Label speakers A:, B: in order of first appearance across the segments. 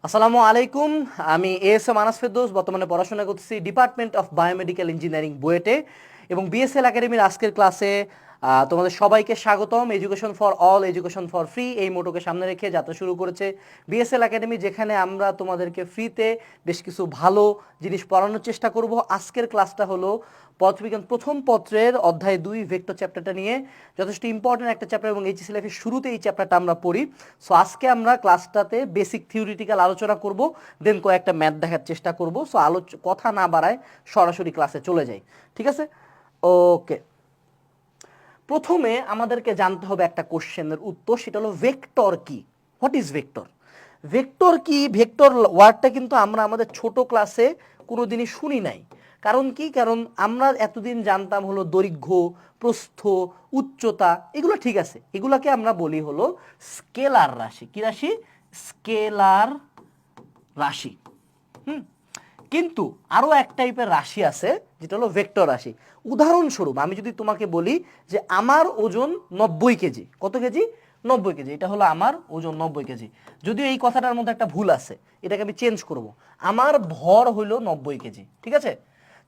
A: আসসালামু আলাইকুম। আমি এএসএম আনাস ফেরদৌস, বর্তমানে পড়াশোনা করতেছি ডিপার্টমেন্ট অফ বায়োমেডিক্যাল ইঞ্জিনিয়ারিং বুয়েটে এবং বিএসএল একাডেমির আজকের ক্লাসে তোমাদের সবাইকে স্বাগতম। Education for all, education for free এই মোটোকে সামনে রেখে যাত্রা শুরু করেছে বিএসএল একাডেমি, যেখানে আমরা তোমাদেরকে ফ্রিতে বেশ কিছু ভালো জিনিস পড়ানোর চেষ্টা করব। আজকের ক্লাসটা হলো পদার্থবিজ্ঞান প্রথম পত্রের অধ্যায় 2 ভেক্টর চ্যাপ্টারটা নিয়ে। যথেষ্ট ইম্পর্টেন্ট একটা চ্যাপ্টার এবং এইচএসসি লাইফের শুরুতে এই চ্যাপ্টারটা আমরা পড়ি। সো আজকে আমরা ক্লাসটাতে বেসিক থিওরিটিক্যাল আলোচনা করব, দেন কয়েকটা ম্যাথ দেখার চেষ্টা করব। সো কথা না বাড়ায় সরাসরি ক্লাসে চলে যাই, ঠিক আছে? ওকে, প্রথমে আমাদেরকে জানতে হবে একটা কোশ্চেনের উত্তর, সেটা হলো ভেক্টর কি। What is vector? ভেক্টর কি? ভেক্টর ওয়ার্ডটা কিন্তু আমরা আমাদের ছোট ক্লাসে কোনোদিনই শুনি নাই। কারণ কি? কারণ আমরা এতদিন জানতাম হলো দৈর্ঘ্য, প্রস্থ, উচ্চতা, এগুলো ঠিক আছে, এগুলাকে আমরা বলি হলো স্কেলার রাশি। কি রাশি? স্কেলার রাশি। কিন্তু আরো এক টাইপের রাশি আছে যেটা হলো ভেক্টর রাশি। উদাহরণস্বরূপ আমি যদি তোমাকে বলি যে আমার ওজন 90 কেজি। কত কেজি? 90 কেজি। এটা হলো আমার ওজন 90 কেজি। যদিও এই কথাটার মধ্যে একটা ভুল আছে, এটাকে আমি চেঞ্জ করব। আমার ভর হইল 90 কেজি, ঠিক আছে?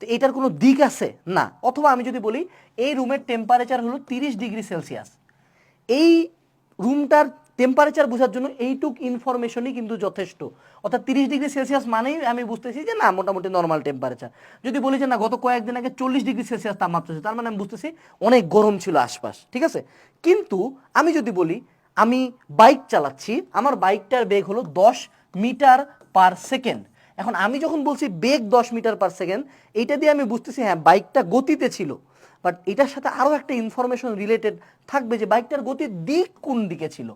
A: তো এটার কোনো দিক আছে না। অথবা আমি যদি বলি এই রুমের টেম্পারেচার হলো 30 ডিগ্রি সেলসিয়াস, এই রুমটার টেম্পারেচার বোঝার জন্য এইটুক ইনফরমেশনই কিন্তু যথেষ্ট। অর্থাৎ 30 ডিগ্রি সেলসিয়াস মানেই আমি বুঝতেছি যে না, মোটামুটি নর্মাল টেম্পারেচার। যদি বলি যে না, গত কয়েকদিন আগে 40 ডিগ্রি সেলসিয়াস তাপমাত্রা ছিল, তার মানে আমি বুঝতেছি অনেক গরম ছিল আশপাশ, ঠিক আছে? কিন্তু আমি যদি বলি আমি বাইক চালাচ্ছি, আমার বাইকটার বেগ হলো 10 মিটার পার সেকেন্ড। এখন আমি যখন বলছি বেগ 10 মিটার পার সেকেন্ড, এইটা দিয়ে আমি বুঝতেছি হ্যাঁ বাইকটা গতিতে ছিল। বাট এটার সাথে আরও একটা ইনফরমেশন রিলেটেড থাকবে যে বাইকটার গতির দিক কোন দিকে ছিল।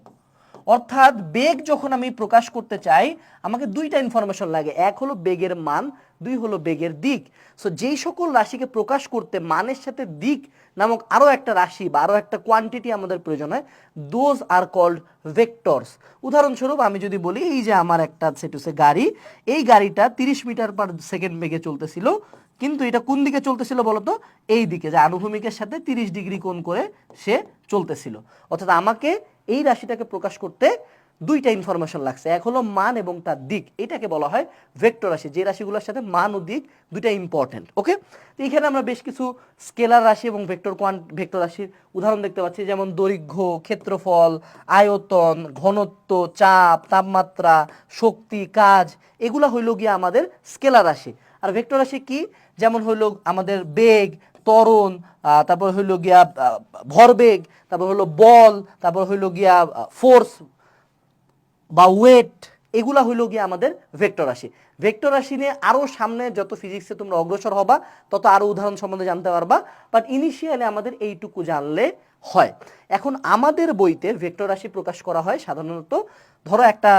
A: অর্থাৎ বেগ যখন আমি প্রকাশ করতে চাই, আমাকে দুইটা ইনফরমেশন লাগে। এক হলো বেগের মান, দুই হলো বেগের দিক। সো যেই সকল রাশিকে প্রকাশ করতে মানের সাথে দিক নামক আরও একটা রাশি বা আরও একটা কোয়ান্টিটি আমাদের প্রয়োজন হয়, দোজ আর কল্ড ভেক্টরস। উদাহরণস্বরূপ আমি যদি বলি এই যে আমার একটা সেটুসে গাড়ি, এই গাড়িটা 30 মিটার পার সেকেন্ড বেগে চলতেছিল, কিন্তু এটা কোন দিকে চলতেছিল বলতো? এই দিকে, যে আনুভূমিকের সাথে 30 ডিগ্রি কোণ করে সে চলতেছিল। অর্থাৎ আমাকে এই রাশিটাকে প্রকাশ করতে দুইটা ইনফরমেশন লাগছে, এক হলো মান এবং তার দিক। এটাকে বলা হয় ভেক্টর রাশি, যে রাশিগুলোর সাথে মান ও দিক দুইটা ইম্পর্টেন্ট। ওকে, তো এখানে আমরা বেশ কিছু স্কেলার রাশি এবং ভেক্টর রাশির উদাহরণ দেখতে পাচ্ছি, যেমন দৈর্ঘ্য, ক্ষেত্রফল, আয়তন, ঘনত্ব, চাপ, তাপমাত্রা, শক্তি, কাজ, এগুলা হইল গিয়ে আমাদের স্কেলার রাশি। আর ভেক্টর রাশি কি? যেমন হইলো আমাদের বেগ, ত্বরণ, তারপর হইলো গিয়া ভরবেগ, তারপর হলো বল, তারপর হইলো গিয়া ফোর্স বা ওয়েট, এগুলা হইলো গিয়ে আমাদের ভেক্টর রাশি। ভেক্টর রাশি নিয়ে আরও সামনে যত ফিজিক্সে তোমরা অগ্রসর হবা, তত আরও উদাহরণ সম্বন্ধে জানতে পারবা। বাট ইনিশিয়ালি আমাদের এইটুকু জানলে হয়। এখন আমাদের বইতে ভেক্টর রাশি প্রকাশ করা হয় সাধারণত, ধরো একটা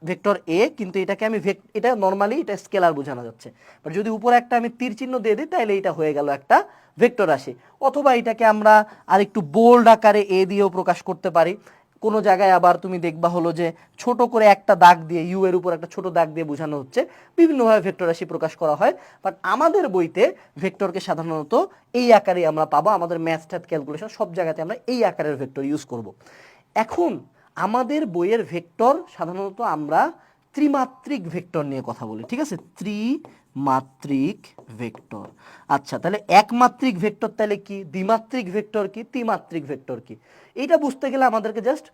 A: ভেক্টর এ, কিন্তু এটাকে আমি এটা নর্মালি এটা স্কেলার বোঝানো যাচ্ছে। বাট যদি উপরে একটা আমি তীর চিহ্ন দিয়ে দিই, তাহলে এটা হয়ে গেল একটা ভেক্টর রাশি। অথবা এটাকে আমরা আর একটু বোল্ড আকারে এ দিয়েও প্রকাশ করতে পারি। কোনো জায়গায় আবার তুমি দেখবা হলো যে ছোট করে একটা দাগ দিয়ে, ইউ এর উপর একটা ছোট দাগ দিয়ে বোঝানো হচ্ছে। বিভিন্নভাবে ভেক্টর রাশি প্রকাশ করা হয়। বাট আমাদের বইতে ভেক্টরকে সাধারণত এই আকারে আমরা পাবো। আমাদের ম্যাথ ট্যাথ ক্যালকুলেশন সব জায়গাতে আমরা এই আকারের ভেক্টর ইউজ করব। এখন আমাদের বইয়ের ভেক্টর সাধারণত আমরা ত্রিমাত্রিক ভেক্টর নিয়ে কথা বলি, ঠিক আছে? ত্রিমাত্রিক ভেক্টর। আচ্ছা, তাহলে একমাত্রিক ভেক্টর তাহলে কি, দ্বিমাত্রিক ভেক্টর কি, ত্রিমাত্রিক ভেক্টর কি? এইটা বুঝতে গেলে আমাদেরকে জাস্ট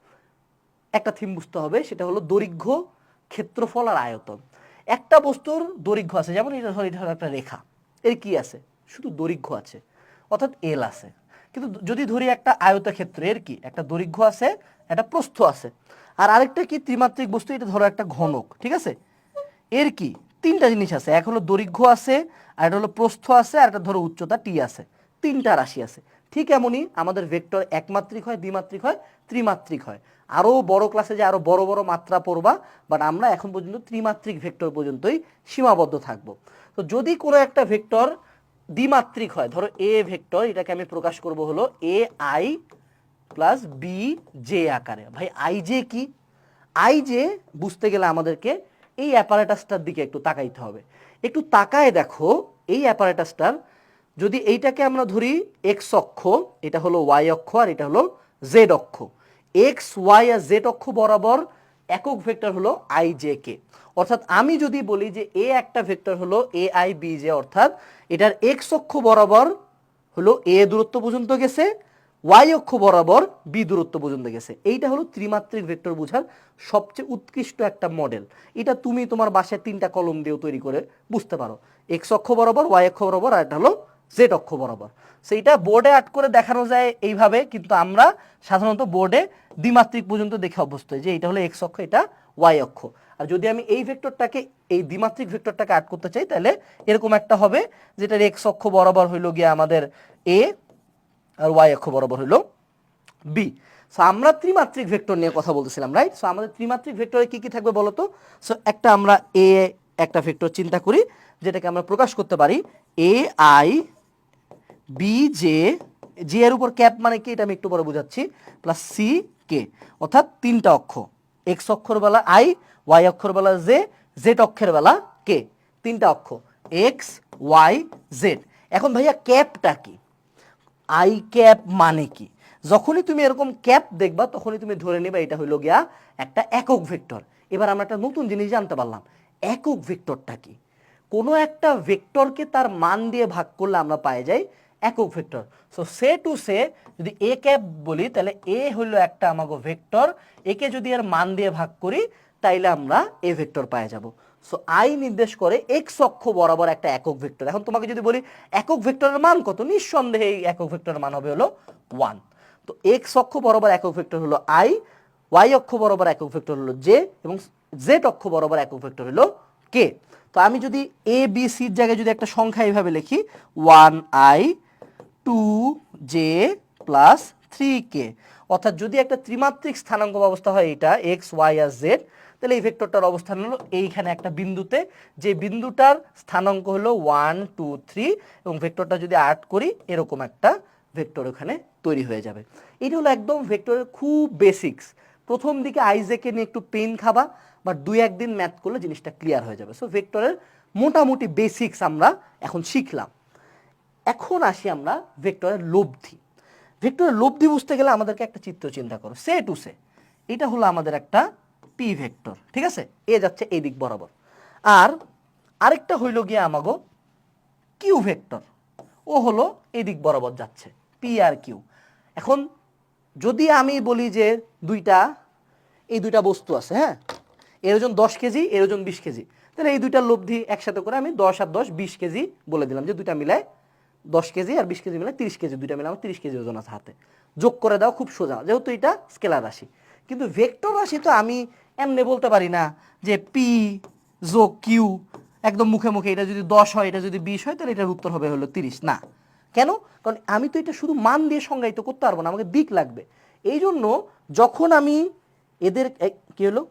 A: একটা থিম বুঝতে হবে, সেটা হলো দৈর্ঘ্য, ক্ষেত্রফল আর আয়তন। একটা বস্তুর দৈর্ঘ্য আছে, যেমন এটা ধর, এটা হলো একটা রেখা, এর কি আছে? শুধু দৈর্ঘ্য আছে, অর্থাৎ এল আছে। কিন্তু যদি ধরি একটা আয়তক্ষেত্র, এর কি? একটা দৈর্ঘ্য আছে, একটা প্রস্থ আছে। আর আরেকটা কি ত্রিমাত্রিক বস্তু, এটা ধরো একটা ঘনক, ঠিক আছে? এর কি? তিনটা জিনিস আছে, এক হলো দৈর্ঘ্য আছে, আর এটা হলো প্রস্থ আছে, আর একটা ধরো উচ্চতা টি আছে। তিনটা রাশি আছে। ঠিক এমনই আমাদের ভেক্টর একমাত্রিক হয়, দ্বিমাত্রিক হয়, ত্রিমাত্রিক হয়। আরও বড় ক্লাসে যে আরও বড় বড় মাত্রা পড়বা, বাট আমরা এখন পর্যন্ত ত্রিমাত্রিক ভেক্টর পর্যন্তই সীমাবদ্ধ থাকবো। তো যদি কোনো একটা ভেক্টর দ্বিমাত্রিক হয়, ধরো এ ভেক্টর, এটাকে আমি প্রকাশ করব হলো A I plus B J আকারে। ভাই আই জে কি? আই জে বুঝতে গেলে আমাদেরকে এই অ্যাপারেটাসটার দিকে একটু তাকাইতে হবে। একটু তাকায় দেখো এই অ্যাপারেটাসটার, যদি এইটাকে আমরা ধরি এক্স অক্ষ, এটা হলো ওয়াই অক্ষ, আর এটা হলো জেড অক্ষ। এক্স, ওয়াই আর জেড অক্ষ বরাবর একক ভেক্টর হলো আই জে কে। অর্থাৎ আমি যদি বলি যে এ একটা ভেক্টর হলো এ আই বি জে, অর্থাৎ এটার এক্স অক্ষ বরাবর হলো এ দূরত্ব পর্যন্ত গেছে, ওয়াই অক্ষ বরাবর বি দূরত্ব পর্যন্ত গেছে। এইটা হলো ত্রিমাত্রিক ভেক্টর বোঝার সবচেয়ে উৎকৃষ্ট একটা মডেল। এটা তুমি তোমার বাসায় 3টা কলম দিয়েও তৈরি করে বুঝতে পারো, এক্স অক্ষ বরাবর, ওয়াই অক্ষ বরাবর, আর এটা হলো জেড অক্ষ বরাবর। সেইটা বোর্ডে আর্ট করে দেখানো যায় এইভাবে, কিন্তু আমরা সাধারণত বোর্ডে দ্বিমাত্রিক পর্যন্ত দেখে অভ্যস্ত যে এটা হলো এক্স অক্ষ, এটা ওয়াই অক্ষ। আর যদি আমি এই ভেক্টরটাকে, এই দ্বিমাত্রিক ভেক্টরটাকে আর্ট করতে চাই, তাহলে এরকম একটা হবে যেটার এক্স অক্ষ বরাবর হইলো গিয়ে আমাদের এ, আর ওয়াই অক্ষ বরাবর হলো বি। সো আমরা ত্রিমাত্রিক ভেক্টর নিয়ে কথা বলতেছিলাম, রাইট? সো আমাদের ত্রিমাত্রিক ভেক্টরে কি কি থাকবে বলো তো? সো একটা আমরা এ একটা ভেক্টর চিন্তা করি, যেটাকে আমরা প্রকাশ করতে পারি A I B J, J এর উপর ক্যাপ মানে কি এটা আমি একটু পরে বুঝাচ্ছি, প্লাস সি কে, অর্থাৎ 3টা অক্ষ, এক্স অক্ষর বেলা আই, ওয়াই অক্ষর বেলা জে, জেড অক্ষের বেলা কে, 3টা অক্ষ এক্স ওয়াই জেড। এখন ভাইয়া ক্যাপটা কি? আই ক্যাপ মানে কি? যখনই তুমি এরকম ক্যাপ দেখবা তখনই তুমি ধরে নিবা এটা হইলো গিয়া একটা একক ভেক্টর। এবার আমরা একটা নতুন জিনিস জানতে পারলাম, একক ভেক্টরটা কি? কোনো একটা ভেক্টরকে তার মান দিয়ে ভাগ করলে আমরা পাই যাই একক vector. So say to say যদি এ ক্যাপ বলি, তাহলে এ হইলো একটা আমাগো ভেক্টর, একে যদি এর মান দিয়ে ভাগ করি তাইলে আমরা এ ভেক্টর পাই যাব। সো আই নির্দেশ করে এক্স অক্ষ বরাবর একটা একক ভেক্টর। এখন তোমাকে যদি বলি একক ভেক্টরের মান কত, নিঃসন্দেহে এই একক ভেক্টরের মান হবে হলো 1। তো এক্স অক্ষ বরাবর একক ভেক্টর হলো আই, ওয়াই অক্ষ বরাবর একক ভেক্টর হলো জে, এবং জেড অক্ষ বরাবর একক ভেক্টর হলো কে। তো আমি যদি এ বি সির জায়গায় যদি একটা সংখ্যা এইভাবে লিখি 1i 2j প্লাস 3k, অর্থাৎ যদি একটা ত্রিমাত্রিক স্থানাঙ্ক ব্যবস্থা হয় এটা এক্স ওয়াই আর জেড, তাহলে এই ভেক্টরটার অবস্থান হলো এইখানে একটা বিন্দুতে, যে বিন্দুটার স্থানাঙ্ক হলো 1 2 3, এবং ভেক্টরটা যদি আর্ট করি এরকম একটা ভেক্টর ওখানে তৈরি হয়ে যাবে। এটা হলো একদম ভেক্টরের খুব বেসিক্স। প্রথম দিকে আইজেকে নিয়ে একটু পেন খাবা, বাট 2-1 দিন ম্যাথ করলে জিনিসটা ক্লিয়ার হয়ে যাবে। সো ভেক্টরের মোটামুটি বেসিক্স আমরা এখন শিখলাম। এখন আসি আমরা ভেক্টরের লব্ধি। ভেক্টরের লব্ধি বুঝতে গেলে আমাদেরকে একটা চিত্র চিন্তা করো, সে টু সে। এটা হলো আমাদের একটা পি ভেক্টর, ঠিক আছে? এ যাচ্ছে এই দিক বরাবর, আর আরেকটা হইল গিয়ে আমাগো কিউ ভেক্টর, ও হলো এই দিক বরাবর যাচ্ছে, পি আর কিউ। এখন যদি আমি বলি যে এই দুইটা বস্তু আছে, হ্যাঁ, এর ওজন 10 কেজি, এর ওজন 20 কেজি, তাহলে এই দুইটার লব্ধি একসাথে করে আমি 10 আর 10 20 কেজি বলে দিলাম, যে দুইটা মিলায় 10 কেজি আর 20 কেজি মিলায় 30 কেজি, দুইটা মিলে আমার 30 কেজি ওজন আছে হাতে। যোগ করে দাও, খুব সোজা, যেহেতু এটা স্কেলার রাশি। কিন্তু ভেক্টর রাশি তো আমি এমনি বলতে পারি না যে পি যোগ কিউ একদম মুখে মুখে, এটা যদি 10 হয়, এটা যদি 20 হয়, তাহলে এটার উত্তর হবে হলো 30। না, কেন? কারণ আমি তো এটা শুধু মান দিয়ে সংজ্ঞায়িত করতে পারবো না, আমাকে দিক লাগবে। এই জন্য যখন আমি এদের কি হলো,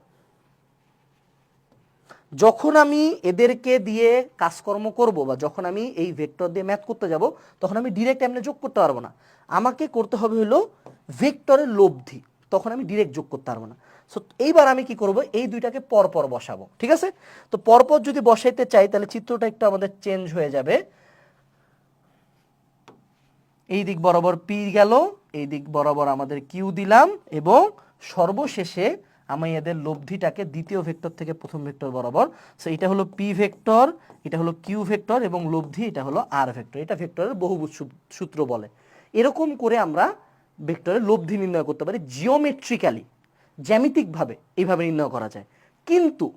A: যখন আমি এদেরকে দিয়ে কাজকর্ম করব, বা যখন আমি এই ভেক্টর দিয়ে ম্যাথ করতে যাব, তখন আমি ডিরেক্ট এমনি যোগ করতে পারবো না, আমাকে করতে হবে হলো ভেক্টরের লব্ধি, তখন আমি ডিরেক্ট যোগ করতে পারবো না। সো এইবার আমি কি করব, এই দুইটাকে পরপর বসাবো, ঠিক আছে? তো পরপর যদি বসাইতে চাই, তাহলে চিত্রটা একটু আমাদের চেঞ্জ হয়ে যাবে। এই দিক বরাবর পি গেল, এই দিক বরাবর আমাদের কিউ দিলাম, এবং সর্বশেষে আমি এদের লব্ধিটাকে দ্বিতীয় ভেক্টর থেকে প্রথম ভেক্টর বরাবর, সো এটা হলো পি ভেক্টর, এটা হলো কিউ ভেক্টর, এবং লব্ধি এটা হলো আর ভেক্টর। এটা ভেক্টরের বহুভুজ সূত্র বলে। এরকম করে আমরা ভেক্টরের লব্ধি নির্ণয় করতে পারি জিওমেট্রিক্যালি, জ্যামিতিকভাবে এইভাবে নির্ণয় করা যায়। কিন্তু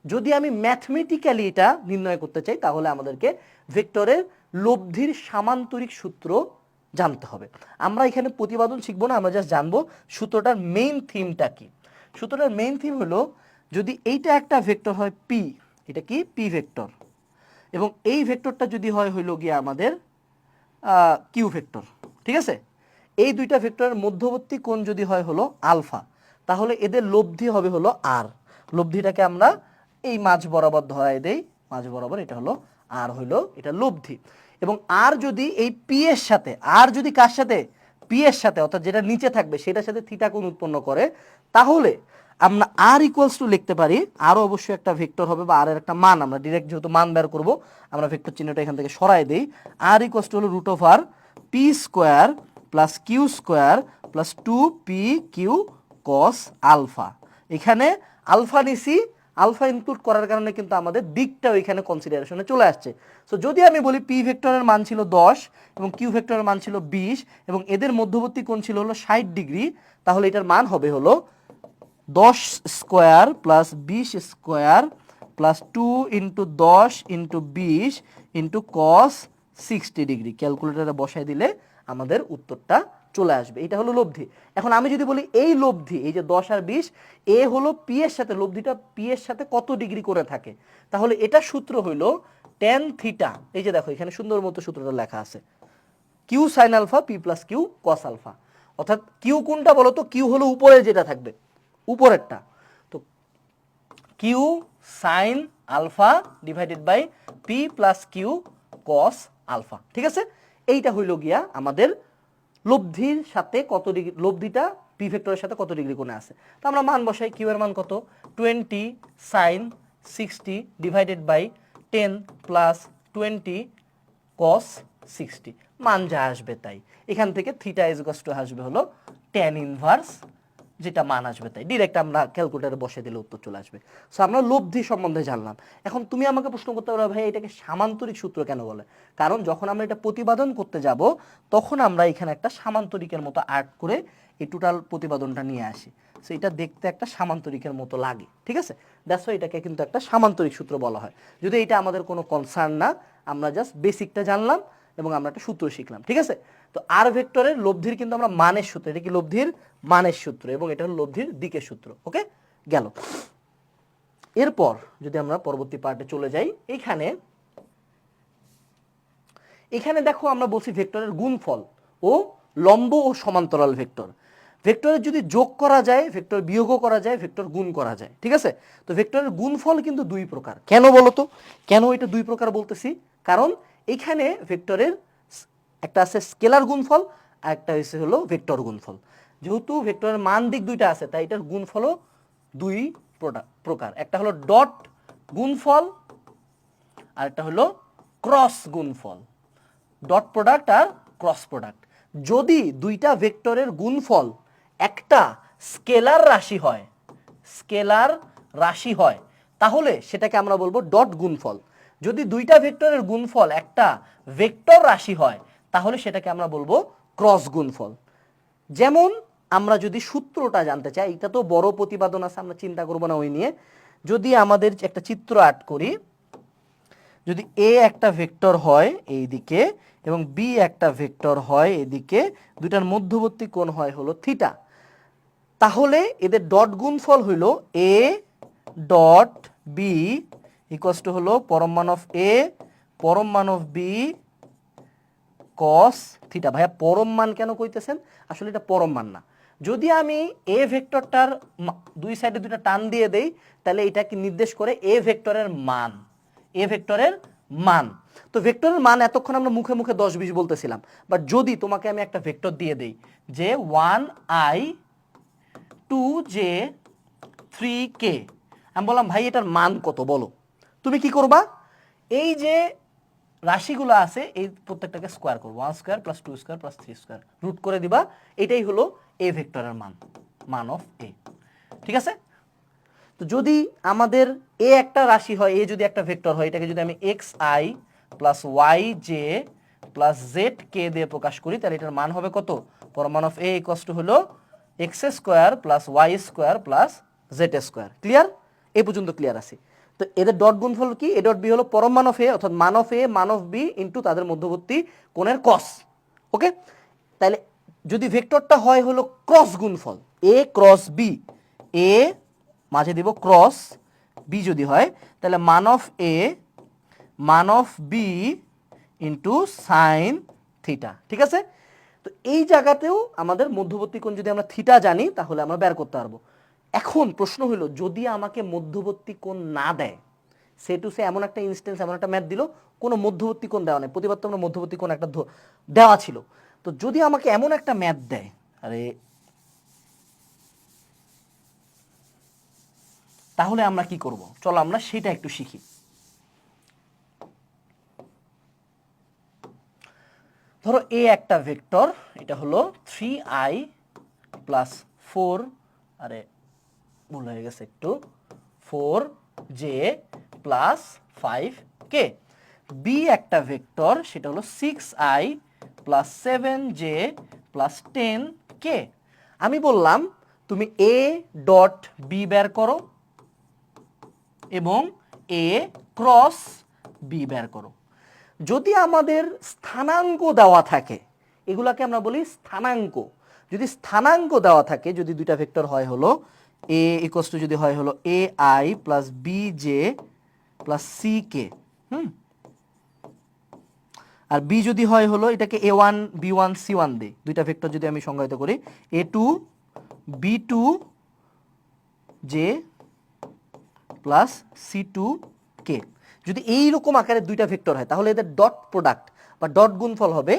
A: যদি আমি ম্যাথমেটিক্যালি এটা নির্ণয় করতে চাই, তাহলে আমাদেরকে ভেক্টরের লব্ধির সামান্তরিক সূত্র জানতে হবে। আমরা এখানে প্রতিপাদন শিখবো না, আমরা জাস্ট জানবো সূত্রটার মেইন থিমটা কি। সূত্রটার মেইন থিম হলো, যদি এইটা একটা ভেক্টর হয় পি, এটা কি পি ভেক্টর, এবং এই ভেক্টরটা যদি হয় হইল গিয়ে আমাদের কিউ ভেক্টর, ঠিক আছে? এই দুইটা ভেক্টরের মধ্যবর্তী কোণ যদি হয় হলো আলফা, তাহলে এদের লব্ধি হবে হলো আর। লব্ধিটাকে আমরা এই মাঝ বরাবর ধরাই দেই, মাঝ বরাবর, এটা হলো আর, হইলো এটা লব্ধি। এবং আর যদি এই পি এর সাথে, আর যদি কার সাথে, পি এর সাথে, অর্থাৎ যেটা নিচে থাকবে সেটার সাথে থিটা কোণ উৎপন্ন করে, তাহলে আমরা আর ইকুয়ালস টু লিখতে পারি, আরও অবশ্যই একটা ভেক্টর হবে, বা আর এর একটা মান, আমরা ডিরেক্ট যেহেতু মান বের করবো, আমরা ভেক্টর চিহ্নটা এখান থেকে সরাই দেই। আর ইকুয়ালস টু হলো root over P square plus Q square plus 2p Q cos alpha. এখানে আলফা নিছি, আলফা ইনক্লুড করার কারণে কিন্তু আমাদের দিকটাও এখানে কনসিডারেশনে চলে আসছে। সো যদি আমি বলি পি ভেক্টরের মান ছিল 10 এবং কিউ ভেক্টরের মান ছিল 20 এবং এদের মধ্যবর্তী কোণ ছিল হলো 60 ডিগ্রি, তাহলে এটার মান হবে হলো 10 square plus 20 square plus 2 into 10 into 20 into cos 60 degree. ক্যালকুলেটারে বসায় দিলে আমাদের উত্তরটা চলে আসবে। এটা হলো লব্ধি। এখন আমি যদি বলি এই লব্ধি, এই যে 10 আর 20, এ হলো পি এর সাথে, লব্ধিটা পি এর সাথে কত ডিগ্রি করে থাকে, তাহলে এটা সূত্র হইলো tan থিটা। এই যে দেখো এখানে সুন্দর মতো সূত্রটা লেখা আছে, Q sine alpha P plus Q cos alpha. অর্থাৎ কিউ কোনটা বলো তো? কিউ হলো উপরে যেটা থাকবে, উপরেরটা। তো Q sine alpha divided by P plus Q cos alpha. ঠিক আছে, এইটা হইল গিয়া আমাদের লব্ধির সাথে কত ডিগ্রি, লব্ধিটা পি ভেক্টরের সাথে কত ডিগ্রি কোণে আছে। তো আমরা মান বসাই, কিউ এর মান কত? 20 সাইন 60 ডিভাইডেড বাই 10 প্লাস 20 কস 60, মান যা আসবে তাই। এখান থেকে থিটা ইজ ইকুয়ালস টু আসবে হলো tan ইনভার্স, যেটা মান আসবে তাই। ডিরেক্ট আমরা ক্যালকুলেটরে বসে দিলে উত্তর চলে আসবে। সো আমরা লব্ধি সম্বন্ধে জানলাম। এখন তুমি আমাকে প্রশ্ন করতে পারো, ভাই এটাকে সামান্তরিক সূত্র কেন বলে? কারণ যখন আমরা এটা প্রতিপাদন করতে যাব তখন আমরা এখানে একটা সামান্তরিকের মতো আর্ট করে এই টোটাল প্রতিপাদনটা নিয়ে আসি। সো এটা দেখতে একটা সামান্তরিকের মতো লাগে। ঠিক আছে, দ্যাটস ওয়াই এটাকে কিন্তু একটা সামান্তরিক সূত্র বলা হয়। যদি এটা আমাদের কোনো কনসার্ন না, আমরা জাস্ট বেসিকটা জানলাম এবং আমরা একটা সূত্র শিখলাম। ঠিক আছে, তো আর ভেক্টরের লব্ধির কিন্তু আমরা মানের সূত্র, এটা কি লব্ধির মানের সূত্র এবং এটা হলো লব্ধির দিকের সূত্র। ওকে, গেল। এরপর যদি আমরা পরবর্তী পার্টে চলে যাই, এখানে দেখো আমরা বলছি ভেক্টরের গুণফল ও লম্ব ও সমান্তরাল ভেক্টর। ভেক্টরের যদি যোগ করা যায়, ভেক্টর বিয়োগও করা যায়, ভেক্টর গুণ করা যায়। ঠিক আছে, তো ভেক্টরের গুণফল কিন্তু দুই প্রকার। কেন বলো তো? কেন এটা দুই প্রকার বলতেছি? কারণ এখানে ভেক্টরের একটা আছে স্কেলার গুণফল আর একটা হচ্ছে হলো ভেক্টর গুণফল। যেহেতু ভেক্টরের মান দিক দুইটা আছে, তাই এটার গুণফলও দুই প্রকার। একটা হলো ডট গুণফল আর একটা হলো ক্রস গুণফল। ডট প্রোডাক্ট আর ক্রস প্রোডাক্ট। যদি দুইটা ভেক্টরের গুণফল একটা স্কেলার রাশি হয়, স্কেলার রাশি হয়, তাহলে সেটাকে আমরা বলবো ডট গুণফল। যদি দুইটা ভেক্টরের গুণফল একটা ভেক্টর রাশি হয়, তাহলে সেটাকে আমরা বলবো ক্রস গুণফল। যেমন আমরা যদি সূত্রটা জানতে চাই, এটা তো বড় প্রতিপাদন আছে, আমরা চিন্তা করবো না ওই নিয়ে। যদি আমাদের একটা চিত্র আর্ট করি, যদি এ একটা ভেক্টর হয় এই দিকে এবং বি একটা ভেক্টর হয় এদিকে, দুইটার মধ্যবর্তী কোণ হয় হলো থিটা, তাহলে এদের ডট গুণফল হইল A dot B equals to হলো পরম মান অফ এ পরম মান অফ বি কস থিটা। ভাইয়া পরম মান কেন কইতেছেন? আসলে এটা পরম মান না। যদি আমি এ ভেক্টরটার দুই সাইডে দুইটা টান দিয়ে দেই, তাহলে এটা কি নির্দেশ করে এ ভেক্টরের মান, এ ভেক্টরের মান। তো ভেক্টরের মান এতক্ষণ আমরা মুখে মুখে 10-20 বলতেছিলাম, বাট যদি তোমাকে আমি একটা ভেক্টর দিয়ে দেই যে 1i 2j 3k, আমি বললাম ভাই এটার মান কত বলো, তুমি কি করবা? এই যে রাশিগুলো আছে এই প্রত্যেকটাকে স্কোয়ার করবো, 1 square plus 2 square plus 3 square, root করে দিবা। এটাই হলো এ ভেক্টরের মান, মান অফ এ। ঠিক আছে, তো যদি আমাদের এ একটা রাশি হয়, এ যদি একটা ভেক্টর হয়, এটাকে যদি আমি X I plus Y J plus Z K দিয়ে প্রকাশ করি, তাহলে এটার মান হবে কত? পরম মান অফ এ ইকুয়ালস টু হলো X square plus Y square plus Z square. Clear? এই পর্যন্ত ক্লিয়ার আছে? তো এদের ডট গুণফল কি? এ ডট বি হলো পরম মান অফ এ অর্থাৎ মান অফ এ মান অফ বি ইন্টু তাদের মধ্যবর্তী কোণের কস। ওকে, তাহলে যদি ভেক্টরটা হয় হলো ক্রস গুণফল, এ ক্রস বি, এ মাঝে দিব ক্রস বি যদি হয়, তাহলে মান অফ এ মান of B into sine theta. ঠিক আছে, তো এই জায়গাতেও আমাদের মধ্যবর্তী কোণ যদি আমরা থিটা জানি তাহলে আমরা বের করতে পারবো। এখন প্রশ্ন হলো, যদি আমাকে মধ্যবর্তী কোণ না দেয়, সে টু সে এমন একটা ইনস্টেন্স, এমন একটা ম্যাথ দিল, কোনো মধ্যবর্তী কোণ দেওয়া নেই, প্রতিবার তো আমরা মধ্যবর্তী কোণ একটা দেওয়া ছিল, তো যদি আমাকে এমন একটা ম্যাথ দেয়, আরে তাহলে আমরা কি করব? চলো আমরা সেটা একটু শিখি। ধরো এ একটা ভেক্টর, এটা হলো 3i প্লাস 4, আরে ভুল হয়ে গেছে একটু, 4j প্লাস 5k। বি একটা ভেক্টর, সেটা হলো 6i plus 7j plus 10k। আমি বললাম তুমি এ ডট বি বের করো এবং এ ক্রস বি বের করো। যদি আমাদের স্থানাঙ্ক দেওয়া থাকে, এগুলাকে আমরা বলি স্থানাঙ্ক। যদি স্থানাঙ্ক দেওয়া থাকে, যদি দুইটা ভেক্টর হয় হলো এ ইকুয়ালস টু যদি হয় হলো A I plus B J plus C K, আর বি যদি হয় হলো এটাকে A one B one C one দে, দুইটা ভেক্টর যদি আমি সংজ্ঞায়িত করি A two B two J plus C two K, যদি এইরকম আকারে দুইটা ভেক্টর হয় তাহলে এদের ডট প্রোডাক্ট বা ডট গুণফল হবে,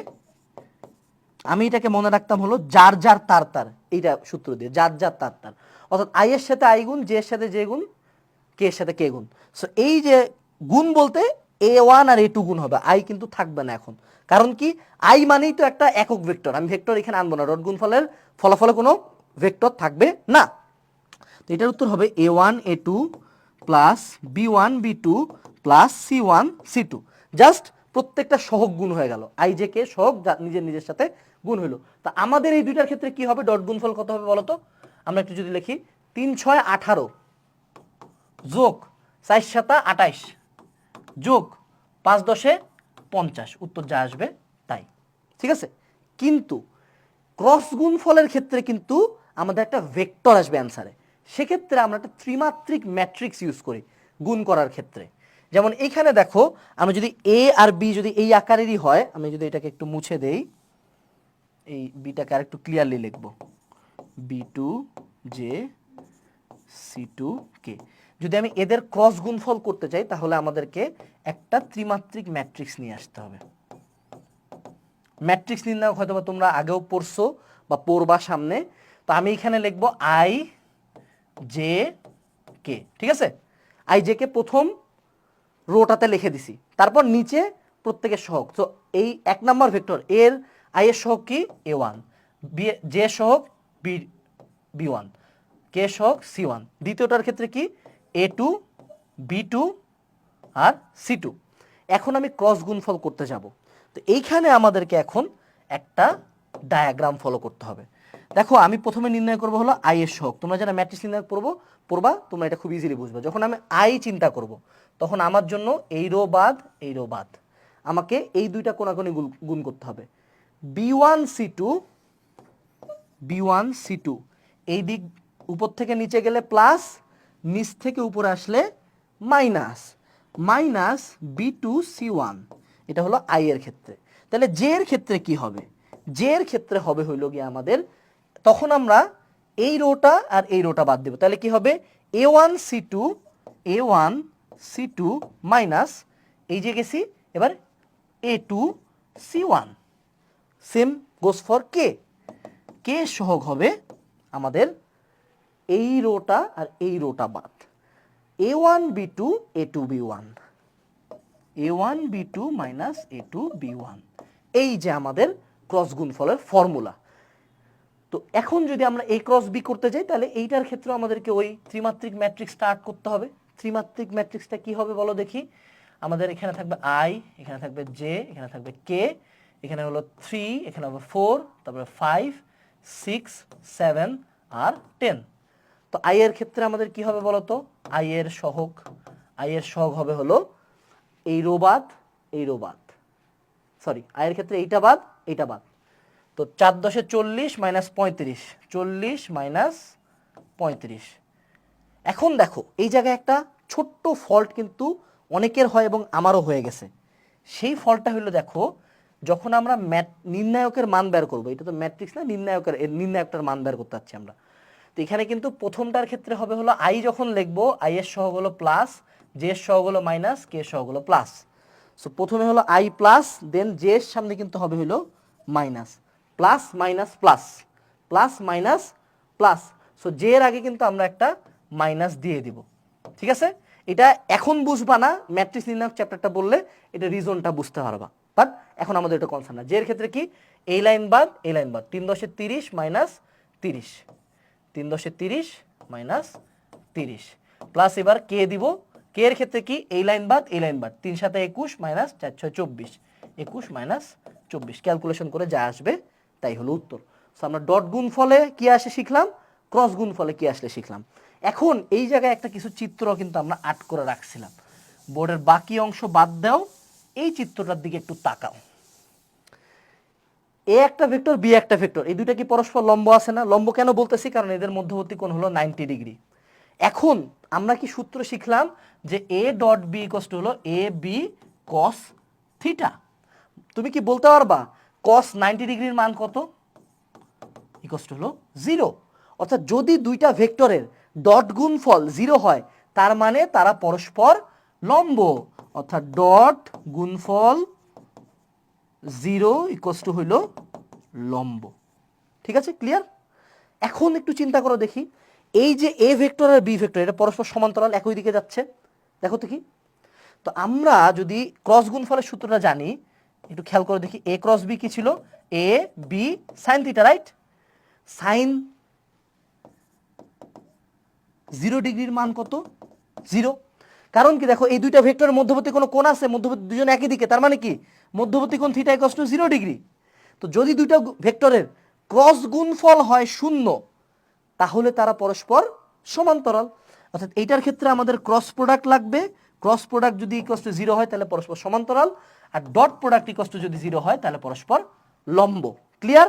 A: আমি এটাকে মনে রাখতাম হলো যার যার তার তার, এইটা সূত্র দিয়ে যার যার তার তার, অর্থাৎ আই এর সাথে আই গুণ, জে এর সাথে জে গুণ, কে এর সাথে কে গুণ। সো এই যে গুণ বলতে এ ওয়ান আর এ টু গুণ হবে, আই কিন্তু থাকবে না এখন, কারণ কি আই মানেই তো একটা একক ভেক্টর, আমি ভেক্টর এখানে আনবো না, ডট গুণফলের ফলাফলে কোনো ভেক্টর থাকবে না। তো এটার উত্তর হবে A one A two plus B one B two plus C one C two. Just প্রত্যেকটা সহগ গুণ হয়ে গেল, আই জে কে সহগ নিজের নিজের সাথে গুণ হলো। তা আমাদের এই দুইটার ক্ষেত্রে কি হবে, ডট গুণফল কত হবে বলতো? আমরা একটু যদি লিখি 3 6 18 যোগ 4 7 28 যোগ 5 10 50, উত্তর যা আসবে তাই। ঠিক আছে, কিন্তু ক্রস গুণফলের ক্ষেত্রে কিন্তু আমাদের একটা ভেক্টর আসবে অ্যান্সারে, সেক্ষেত্রে আমরা একটা ত্রিমাত্রিক ম্যাট্রিক্স ইউজ করি গুণ করার ক্ষেত্রে। যেমন এইখানে দেখো, আমি যদি এ আর বি যদি এই আকারেরই হয়, আমি যদি এটাকে একটু মুছে দেই, এই বিটাকে আর একটু ক্লিয়ারলি লিখব, B two J C two K. যদি আমি এদের ক্রস গুণফল করতে চাই তাহলে আমাদেরকে একটা ত্রিমাত্রিক ম্যাট্রিক্স নিয়ে আসতে হবে। ম্যাট্রিক্স নির্ণায়ক হয়তো বা তোমরা আগেও পড়ছো বা পড়বা সামনে। তো আমি এখানে লিখব আই জে কে, ঠিক আছে, আই জে কে প্রথম রোটাতে লিখে দিছি, তারপর নিচে প্রত্যেকের সহগ। তো এই 1 নাম্বার ভেক্টর এর আই এর সহগ কি এ ওয়ান, বি জে সহগ বি বি ওয়ান, কে সহগ সি ওয়ান, দ্বিতীয়টার ক্ষেত্রে কি এ টু বি টু আর সি টু। এখন আমি ক্রস গুণফল করতে যাব, তো এইখানে আমাদেরকে এখন একটা ডায়াগ্রাম ফলো করতে হবে। দেখো আমি প্রথমে নির্ণয় করব হলো আই এর সহগ, তোমরা যারা ম্যাট্রিক্স নির্ণয় পড়বা তোমরা এটা খুব ইজিলি বুঝবে। যখন আমি আই চিন্তা করব তখন আমার জন্য এই রো বাদ এই রো বাদ, আমাকে এই দুইটা কোণাকুণি গুণ করতে হবে। B one C two B one C two, এই দিক উপর থেকে নিচে গেলে প্লাস, নিচ থেকে উপরে আসলে minus, minus B two C one, এটা হলো আই এর ক্ষেত্রে। তাহলে জে এর ক্ষেত্রে কি হবে? জে এর ক্ষেত্রে হবে হইল গিয়ে আমাদের, তখন আমরা এই রোটা আর এই রোটা বাদ দেব, তাহলে কি হবে A one C two, A one C two minus এই যে গেছি এবার A two C one, same goes for K, K সহগ হবে আমাদের এই রোটা আর এই রোটা বাদ, A one B two A two B one, A one B two minus A two B one, এই যে আমাদের ক্রস গুণফলের ফর্মুলা। তো এখন যদি আমরা এ ক্রস বি করতে যাই তাহলে এইটার ক্ষেত্রে আমাদেরকে ওই ত্রিমাত্রিক ম্যাট্রিক্স স্টার্ট করতে হবে। ত্রিমাত্রিক ম্যাট্রিক্সটা কি হবে বলো দেখি? আমাদের এখানে থাকবে আই, এখানে থাকবে জে, এখানে থাকবে কে, এখানে হলো 3, এখানে হবে 4, তারপরে 5 6 7 আর 10। তো আই এর ক্ষেত্রে আমাদের কি হবে বলো তো? আই এর সহগ হবে হলো এই রো বাদ এই রো বাদ, সরি আই এর ক্ষেত্রে এইটা বাদ এইটা বাদ। তো 4 10 40 মাইনাস 35, 40 মাইনাস 35। এখন দেখো এই জায়গায় একটা ছোট্ট ফল্ট কিন্তু অনেকের হয় এবং আমারও হয়ে গেছে। সেই ফল্টটা হলো দেখো, যখন আমরা নির্ণায়কের মান বের করবো, এটা তো ম্যাট্রিক্স না, নির্ণায়কটার মান বের করতে যাচ্ছি আমরা। তো এখানে কিন্তু প্রথমটার ক্ষেত্রে হবে হলো আই যখন লিখবো আই এর সহগ হলো প্লাস, জে এর সহগ হলো মাইনাস, কে এর সহগ হলো প্লাস। সো প্রথমে হলো আই প্লাস, দেন জে এর সামনে কিন্তু হবে হলো minus, plus minus plus, plus minus plus. So J এর আগে কিন্তু আমরা একটা মাইনাস দিয়ে দিব, ঠিক আছে? এটা এখন বুঝবা না, ম্যাট্রিক্স নির্ণায়ক চ্যাপ্টারটা বললে এটা রিজনটা বুঝতে পারবা, বাট এখন আমাদের এটা কনসার্ন না। জে এর ক্ষেত্রে কি এই লাইন বাদ এই লাইন বাদ, 3 10 30 মাইনাস 30, 3 10 30 মাইনাস 30 প্লাস এবার কে দিব, কে এর ক্ষেত্রে কি এই লাইন বাদ 3 সাথে 21 মাইনাস 4 6 24, 21 মাইনাস 24 ক্যালকুলেশন করে যা আসবে তাই হলো উত্তর। সো আমরা ডট গুণ ফলে কি আসে শিখলাম, ক্রস গুণ ফলে কি আসলে শিখলাম। এখন এই জায়গায় একটা কিছু চিত্র কিন্তু আমরা আট করে রাখছিলাম, বোর্ডের বাকি অংশ বাদ দাও, এই চিত্রটার দিকে একটু তাকাও। এ একটা ভেক্টর, বি একটা ভেক্টর, এই দুইটা কি পরস্পর লম্ব আছে না? লম্ব কেন বলতেছি, কারণ এদের মধ্যবর্তী কোণ হলো 90 ডিগ্রি। এখন আমরা কি সূত্র শিখলাম যে A dot B equal to হলো এ বি কস থিটা। তুমি কি বলতে পারবা কস 90 ডিগ্রির মান কত? ইকুয়াল টু হলো 0। অর্থাৎ যদি দুইটা ভেক্টরের ডট গুণফল 0 হয় তার মানে তারা পরস্পর লম্ব, অর্থাৎ ডট গুণফল 0 ইকুয়াল টু হইল লম্ব। ঠিক আছে, ক্লিয়ার? এখন একটু চিন্তা করো দেখি, এই যে এ ভেক্টর আর বি ভেক্টর এটা পরস্পর সমান্তরাল, একই দিকে যাচ্ছে, দেখো তো কি। তো আমরা যদি ক্রস গুণফলের সূত্রটা জানি, একটু খেয়াল করে দেখি, এ ক্রস বি কি ছিল, A B sine theta, right? Sine 0 ডিগ্রির মান কত? 0। কারণ কি দেখো, এই দুইটা ভেক্টরের মধ্যবর্তী কোনো কোণ আছে, মধ্যবর্তী দুজন একই দিকে, তার মানে কি মধ্যবর্তী কোণ থিটা ইকুয়াল টু 0 ডিগ্রি। তো যদি দুইটা ভেক্টরের ক্রস গুণফল হয় 0 তাহলে তারা পরস্পর সমান্তরাল। অর্থাৎ এইটার ক্ষেত্রে আমাদের ক্রস প্রোডাক্ট লাগবে, ক্রস প্রোডাক্ট যদি ইকুয়াল টু 0 হয় তাহলে পরস্পর সমান্তরাল, আর ডট প্রোডাক্ট ইকুয়াল টু যদি 0 হয় তাহলে পরস্পর লম্ব। ক্লিয়ার?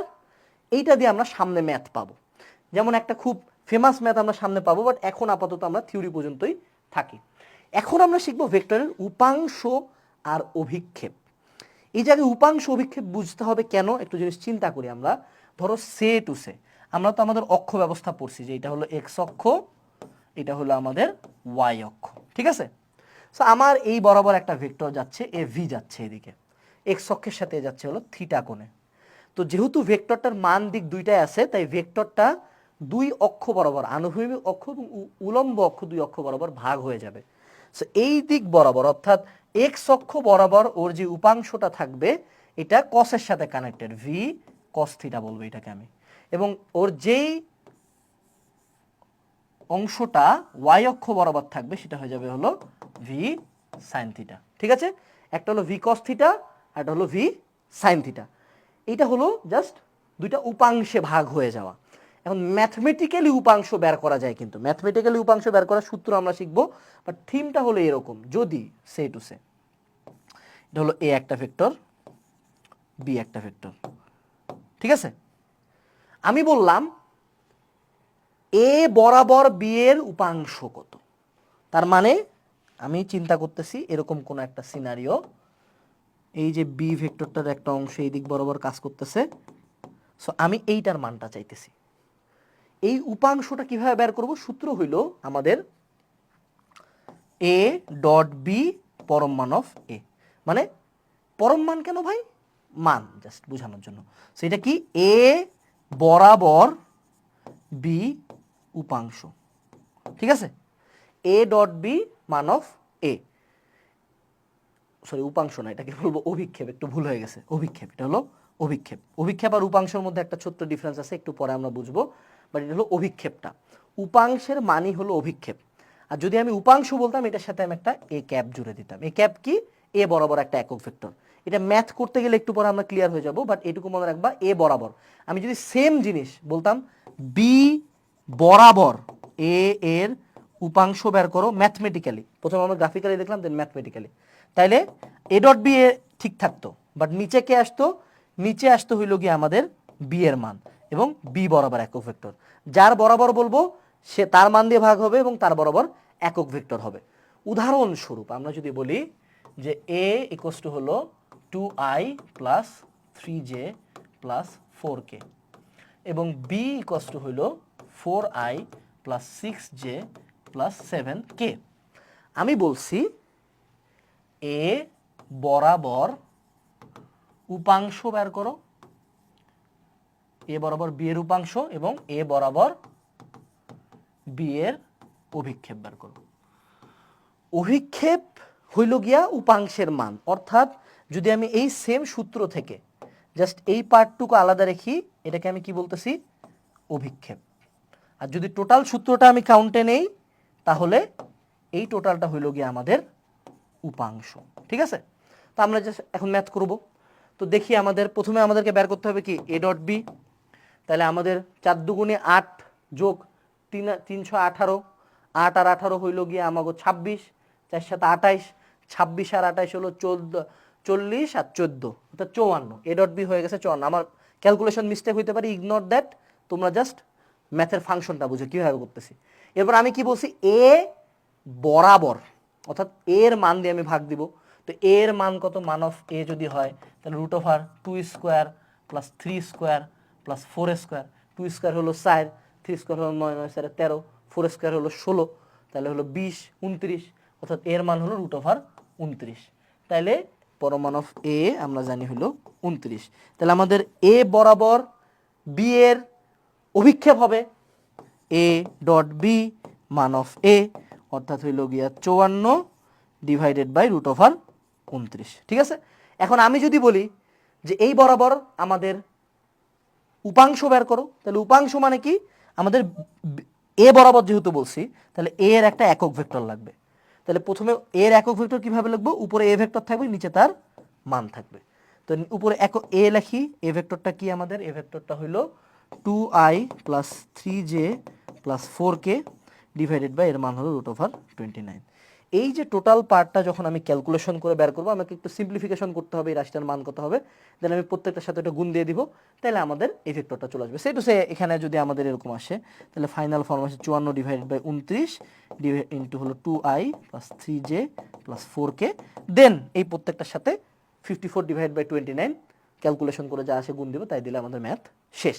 A: এইটা দিয়ে আমরা সামনে ম্যাথ পাবো, যেমন একটা খুব ফেমাস ম্যাথ আমরা সামনে পাবো, বাট এখন আপাতত আমরা থিওরি পর্যন্তই থাকি। এখন আমরা শিখবো ভেক্টরের উপাংশ আর অভিক্ষেপ। এই জায়গায় উপাংশ অভিক্ষেপ বুঝতে হবে কেন, একটু জিনিস চিন্তা করি আমরা। ধরো সে টু সে, আমরা তো আমাদের অক্ষ ব্যবস্থা পড়ছি যে এটা হলো এক্স অক্ষ, এটা হলো আমাদের ওয়াই অক্ষ, ঠিক আছে? সো আমার এই বরাবর একটা ভেক্টর যাচ্ছে, এ ভি যাচ্ছে এদিকে, এক্স অক্ষের সাথে যাচ্ছে হলো থিটা কোণে। তো যেহেতু ভেক্টরটার মান দিক দুইটাই আছে, তাই ভেক্টরটা দুই অক্ষ বরাবর, আনুভূমিক অক্ষ এবং উলম্ব অক্ষ, দুই অক্ষ বরাবর ভাগ হয়ে যাবে। সো এই দিক বরাবর অর্থাৎ এক্স অক্ষ বরাবর ওর যে উপাংশটা থাকবে এটা কসের সাথে কানেক্টেড, ভি কস থিটা বলবো এটাকে আমি, এবং ওর যেই অংশটা ওয়াই অক্ষ বরাবর থাকবে সেটা হয়ে যাবে হলো ভি সাইন থিটা। ঠিক আছে, একটা হলো ভি কস থিটা, আর একটা হলো ভি সাইন থিটা। এইটা হলো জাস্ট দুইটা উপাংশে ভাগ হয়ে যাওয়া। এখন ম্যাথমেটিক্যালি উপাংশ বের করা যায়, কিন্তু ম্যাথমেটিক্যালি উপাংশ বের করার সূত্র আমরা শিখবো, বাট থিমটা হলো এরকম, যদি সে টু সে এটা হলো এ একটা ভেক্টর, বি একটা ভেক্টর, ঠিক আছে? আমি বললাম এ বরাবর বি এর উপাংশ কত, তার মানে আমি চিন্তা করতেছি এরকম কোন একটা সিনারিও, এই যে বি ভেক্টরটার একটা অংশ এই দিক বরাবর কাজ করতেছে, সো আমি এইটার মানটা চাইতেছি। এই উপাংশটা কিভাবে বের করব? সূত্র হইল আমাদের এ ডট বি পরম মান অফ এ। মানে পরম মান কেন ভাই? মান, জাস্ট বোঝানোর জন্য। সেটা কি, এ বরাবর বি উপাংশ, ঠিক আছে? এ ডট বি মান অফ এ, সরি উপাংশ না, এটাকে বলবো অভিক্ষেপ, একটু ভুল হয়ে গেছে, অভিক্ষেপ, এটা হলো অভিক্ষেপ। অভিক্ষেপ আর উপাংশের মধ্যে একটা ছোট্ট ডিফারেন্স আছে, একটু পরে আমরা বুঝবো, বাট এটা হলো অভিক্ষেপটা, উপাংশের মানই হলো অভিক্ষেপ। আর যদি আমি উপাংশ বলতাম এটার সাথে আমি একটা এ ক্যাপ জুড়ে দিতাম। এ ক্যাপ কি? এ বরাবর একটা একক ভেক্টর। এটা ম্যাথ করতে গেলে একটু পরে আমরা ক্লিয়ার হয়ে যাব, বাট এটুকু মনে রাখবা, এ বরাবর আমি যদি সেম জিনিস বলতাম বি বরাবর এ এর উপাংশ বের করো ম্যাথমেটিক্যালি, প্রথমে আমরা গ্রাফিক্যালি দেখলাম দেন ম্যাথমেটিক্যালি, তাইলে এ ডট বি এ ঠিক থাকতো, বাট নিচে কে আসতো? নিচে আসতো হইল গিয়ে আমাদের বি এর মান, এবং বি বরাবর একক ভেক্টর, যার বরাবর বলবো সে তার মান দিয়ে ভাগ হবে এবং তার বরাবর একক ভেক্টর হবে। উদাহরণস্বরূপ আমরা যদি বলি যে এ ইকুয়ালস টু হলো 2i plus 3j plus 4k, এবং বি ইকুয়ালস টু হইল 4i plus 6j plus 7k। আমি বলছি এ বরাবর উপাংশ বের করো, এ বরাবর বি এর উপাংশ, এবং এ বরাবর বি এর অভিক্ষেপ বের করো। অভিক্ষেপ হইল গিয়া উপাংশের মান, অর্থাৎ যদি আমি এই সেম সূত্র থেকে জাস্ট এই পার্টটুকু আলাদা রেখি, এটাকে আমি কি বলতেছি? অভিক্ষেপ। আর যদি টোটাল সূত্রটা আমি কাউন্টে নেই তাহলে এই টোটালটা হইল গিয়ে আমাদের উপাংশ। ঠিক আছে, তো আমরা জাস্ট এখন ম্যাথ করব। তো দেখি আমাদের প্রথমে আমাদেরকে বের করতে হবে কি এ ডট বি। তাহলে আমাদের 4 দুগুণে 8 যোগ 318, 8 আর 18 হইল গিয়ে আমাকে 26, 4 সাথে 28, 26 আর 28 হলো 40 আর 14 অর্থাৎ 54। এ ডট বি হয়ে গেছে 54। আমার ক্যালকুলেশন মিস্টেক হইতে পারে, ইগনোর দ্যাট, তোমরা জাস্ট ম্যাথের ফাংশনটা বুঝো কীভাবে করতেছি। এরপর আমি কি বলছি, এ বরাবর অর্থাৎ এর মান দিয়ে আমি ভাগ দিব। তো এর মান কত, মান অফ এ যদি হয় তাহলে root over 2 square plus 3 square plus 4 square. 2 square হলো 4, 3 স্কোয়ার হলো 9, 9 4 13, 4 স্কোয়ার হলো 16, তাহলে হলো 20, 29, অর্থাৎ এর মান হলো রুট ওভার 29। তাহলে পরমান অফ এ আমরা জানি হলো 29। তাহলে আমাদের এ বরাবর বি এর অভিক্ষেপ হবে এ ডট বি মান অফ এ, অর্থাৎ হইল গিয়া 54 ডিভাইডেড বাই রুট ওভার 29। ঠিক আছে, এখন আমি যদি বলি যে এই বরাবর আমাদের উপাংশ বের করো, তাহলে উপাংশ মানে কি, আমাদের এ বরাবর যেহেতু বলছি তাহলে এ এর একটা একক ভেক্টর লাগবে। তাহলে প্রথমে এর একক ভেক্টর কিভাবে লিখবো, উপরে এ ভেক্টর থাকবে, নিচে তার মান থাকবে। তো উপরে একক এ লিখি, এ ভেক্টরটা কি আমাদের, এ ভেক্টরটা হইলো 2i plus 3j plus 4k divided by এর মান হলো রুট ওভার 29। এই যে টোটাল পার্টটা যখন আমি ক্যালকুলেশন করে বের করবো, আমাকে একটু সিম্পলিফিকেশন করতে হবে, এই রাশিটার মান কত হবে, দেন আমি প্রত্যেকটার সাথে একটা গুণ দিয়ে দিব, তাহলে আমাদের এই ভেক্টরটা চলে আসবে। সেই টু সে এখানে যদি আমাদের এরকম আসে তাহলে ফাইনাল ফর্ম আসে 54 ডিভাইডেড বাই 29 ইন্টু হলো 2i plus 3j plus 4k, দেন এই প্রত্যেকটার সাথে 54 ডিভাইড বাই 29 ক্যালকুলেশন করে যা আসে গুণ দিব, তাই দিলে আমাদের ম্যাথ শেষ।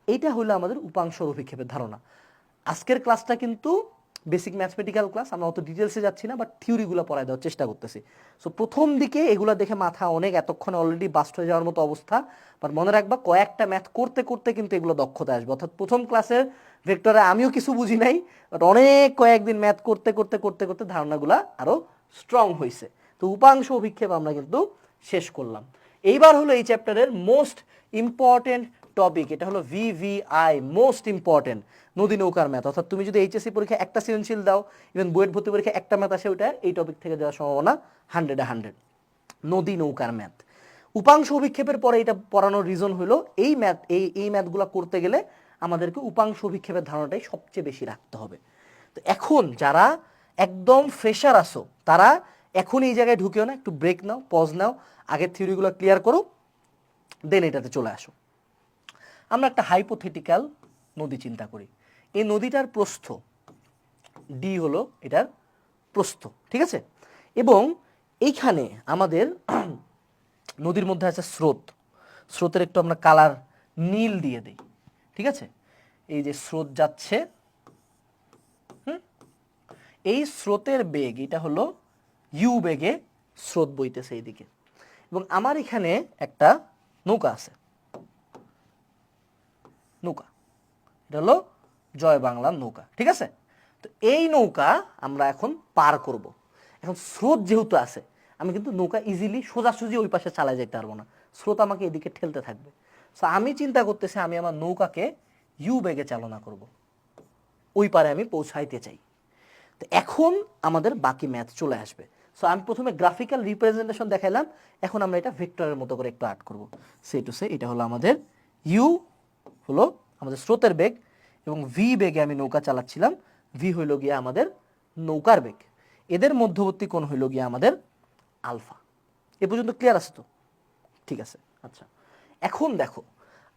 A: এইটা হলো আমাদের উপাংশর অভিক্ষেপের ধারণা। আজকের ক্লাসটা কিন্তু বেসিক ম্যাথমেটিক্যাল ক্লাস, আমরা অত ডিটেলসে যাচ্ছি না, বাট থিওরিগুলো পড়ায় দেওয়ার চেষ্টা করতেছি। সো প্রথম দিকে এগুলো দেখে মাথা অনেক এতক্ষণে অলরেডি বাস্ট হয়ে যাওয়ার মতো অবস্থা, বাট মনে রাখবা কয়েকটা ম্যাথ করতে করতে কিন্তু এগুলো দক্ষতা আসবে। অর্থাৎ প্রথম ক্লাসের ভেক্টরে আমিও কিছু বুঝি নাই, বাট অনেক কয়েকদিন ম্যাথ করতে করতে করতে করতে ধারণাগুলো আরও স্ট্রং হয়েছে। তো উপাংশ অভিক্ষেপ আমরা কিন্তু শেষ করলাম। এইবার হলো এই চ্যাপ্টারের মোস্ট ইম্পর্টেন্ট টপিক, এটা হলো ভিভিআই, মোস্ট ইম্পর্টেন্ট নদী নৌকার ম্যাথ। অর্থাৎ তুমি যদি এইচএসসি পরীক্ষা একটা সৃজনশীল দাও, ইভেন বুয়েট ভর্তি পরীক্ষা একটা ম্যাথ আসে, ওইটা এই টপিক থেকে দেওয়ার সম্ভাবনা 100-100। নদী নৌকার ম্যাথ, উপাংশ অভিক্ষেপের পরে এটা পড়ানোর রিজন হলো এই ম্যাথগুলো করতে গেলে আমাদেরকে উপাংশ অভিক্ষেপের ধারণাটাই সবচেয়ে বেশি রাখতে হবে। তো এখন যারা একদম ফ্রেশার আসো তারা এখন এই জায়গায় ঢুকেও না, একটু ব্রেক নাও, পজ নাও, আগের থিওরিগুলো ক্লিয়ার করো, দেন এটাতে চলে আসো। আমরা একটা হাইপোথেটিক্যাল নদী চিন্তা করি, এই নদীটার প্রস্থ ডি হলো এটার প্রস্থ, ঠিক আছে, এবং এইখানে আমাদের নদীর মধ্যে আছে স্রোত, স্রোতের একটু আমরা কালার নীল দিয়ে দিই, ঠিক আছে, এই যে স্রোত যাচ্ছে, এই স্রোতের বেগ এটা হলো ইউ বেগে স্রোত বইতেছে এইদিকে, এবং আমার এখানে একটা নৌকা আছে, নৌকা, এটা হলো জয় বাংলার নৌকা, ঠিক আছে। তো এই নৌকা আমরা এখন পার করব। এখন স্রোত যেহেতু আছে, আমি কিন্তু নৌকা ইজিলি সোজাসুজি ওই পাশে চালায় যেতে পারবো না, স্রোত আমাকে এদিকে ঠেলতে থাকবে। সো আমি চিন্তা করতেছি আমি আমার নৌকাকে ইউ বেগে চালনা করব, ওই পারে আমি পৌঁছাইতে চাই। তো এখন আমাদের বাকি ম্যাথ চলে আসবে। সো আমি প্রথমে গ্রাফিক্যাল রিপ্রেজেন্টেশন দেখাইলাম, এখন আমরা এটা ভেক্টরের মতো করে একটু আর্ট করব। সে টু সে এটা হলো আমাদের ইউ হলো আমাদের স্রোতের বেগ, এবং ভি বেগে আমি নৌকা চালাচ্ছিলাম, ভি হইল গিয়ে আমাদের নৌকার বেগ, এদের মধ্যবর্তী কোণ হইল গিয়ে আমাদের আলফা। এ পর্যন্ত ক্লিয়ার আছে তো? ঠিক আছে, আচ্ছা। এখন দেখো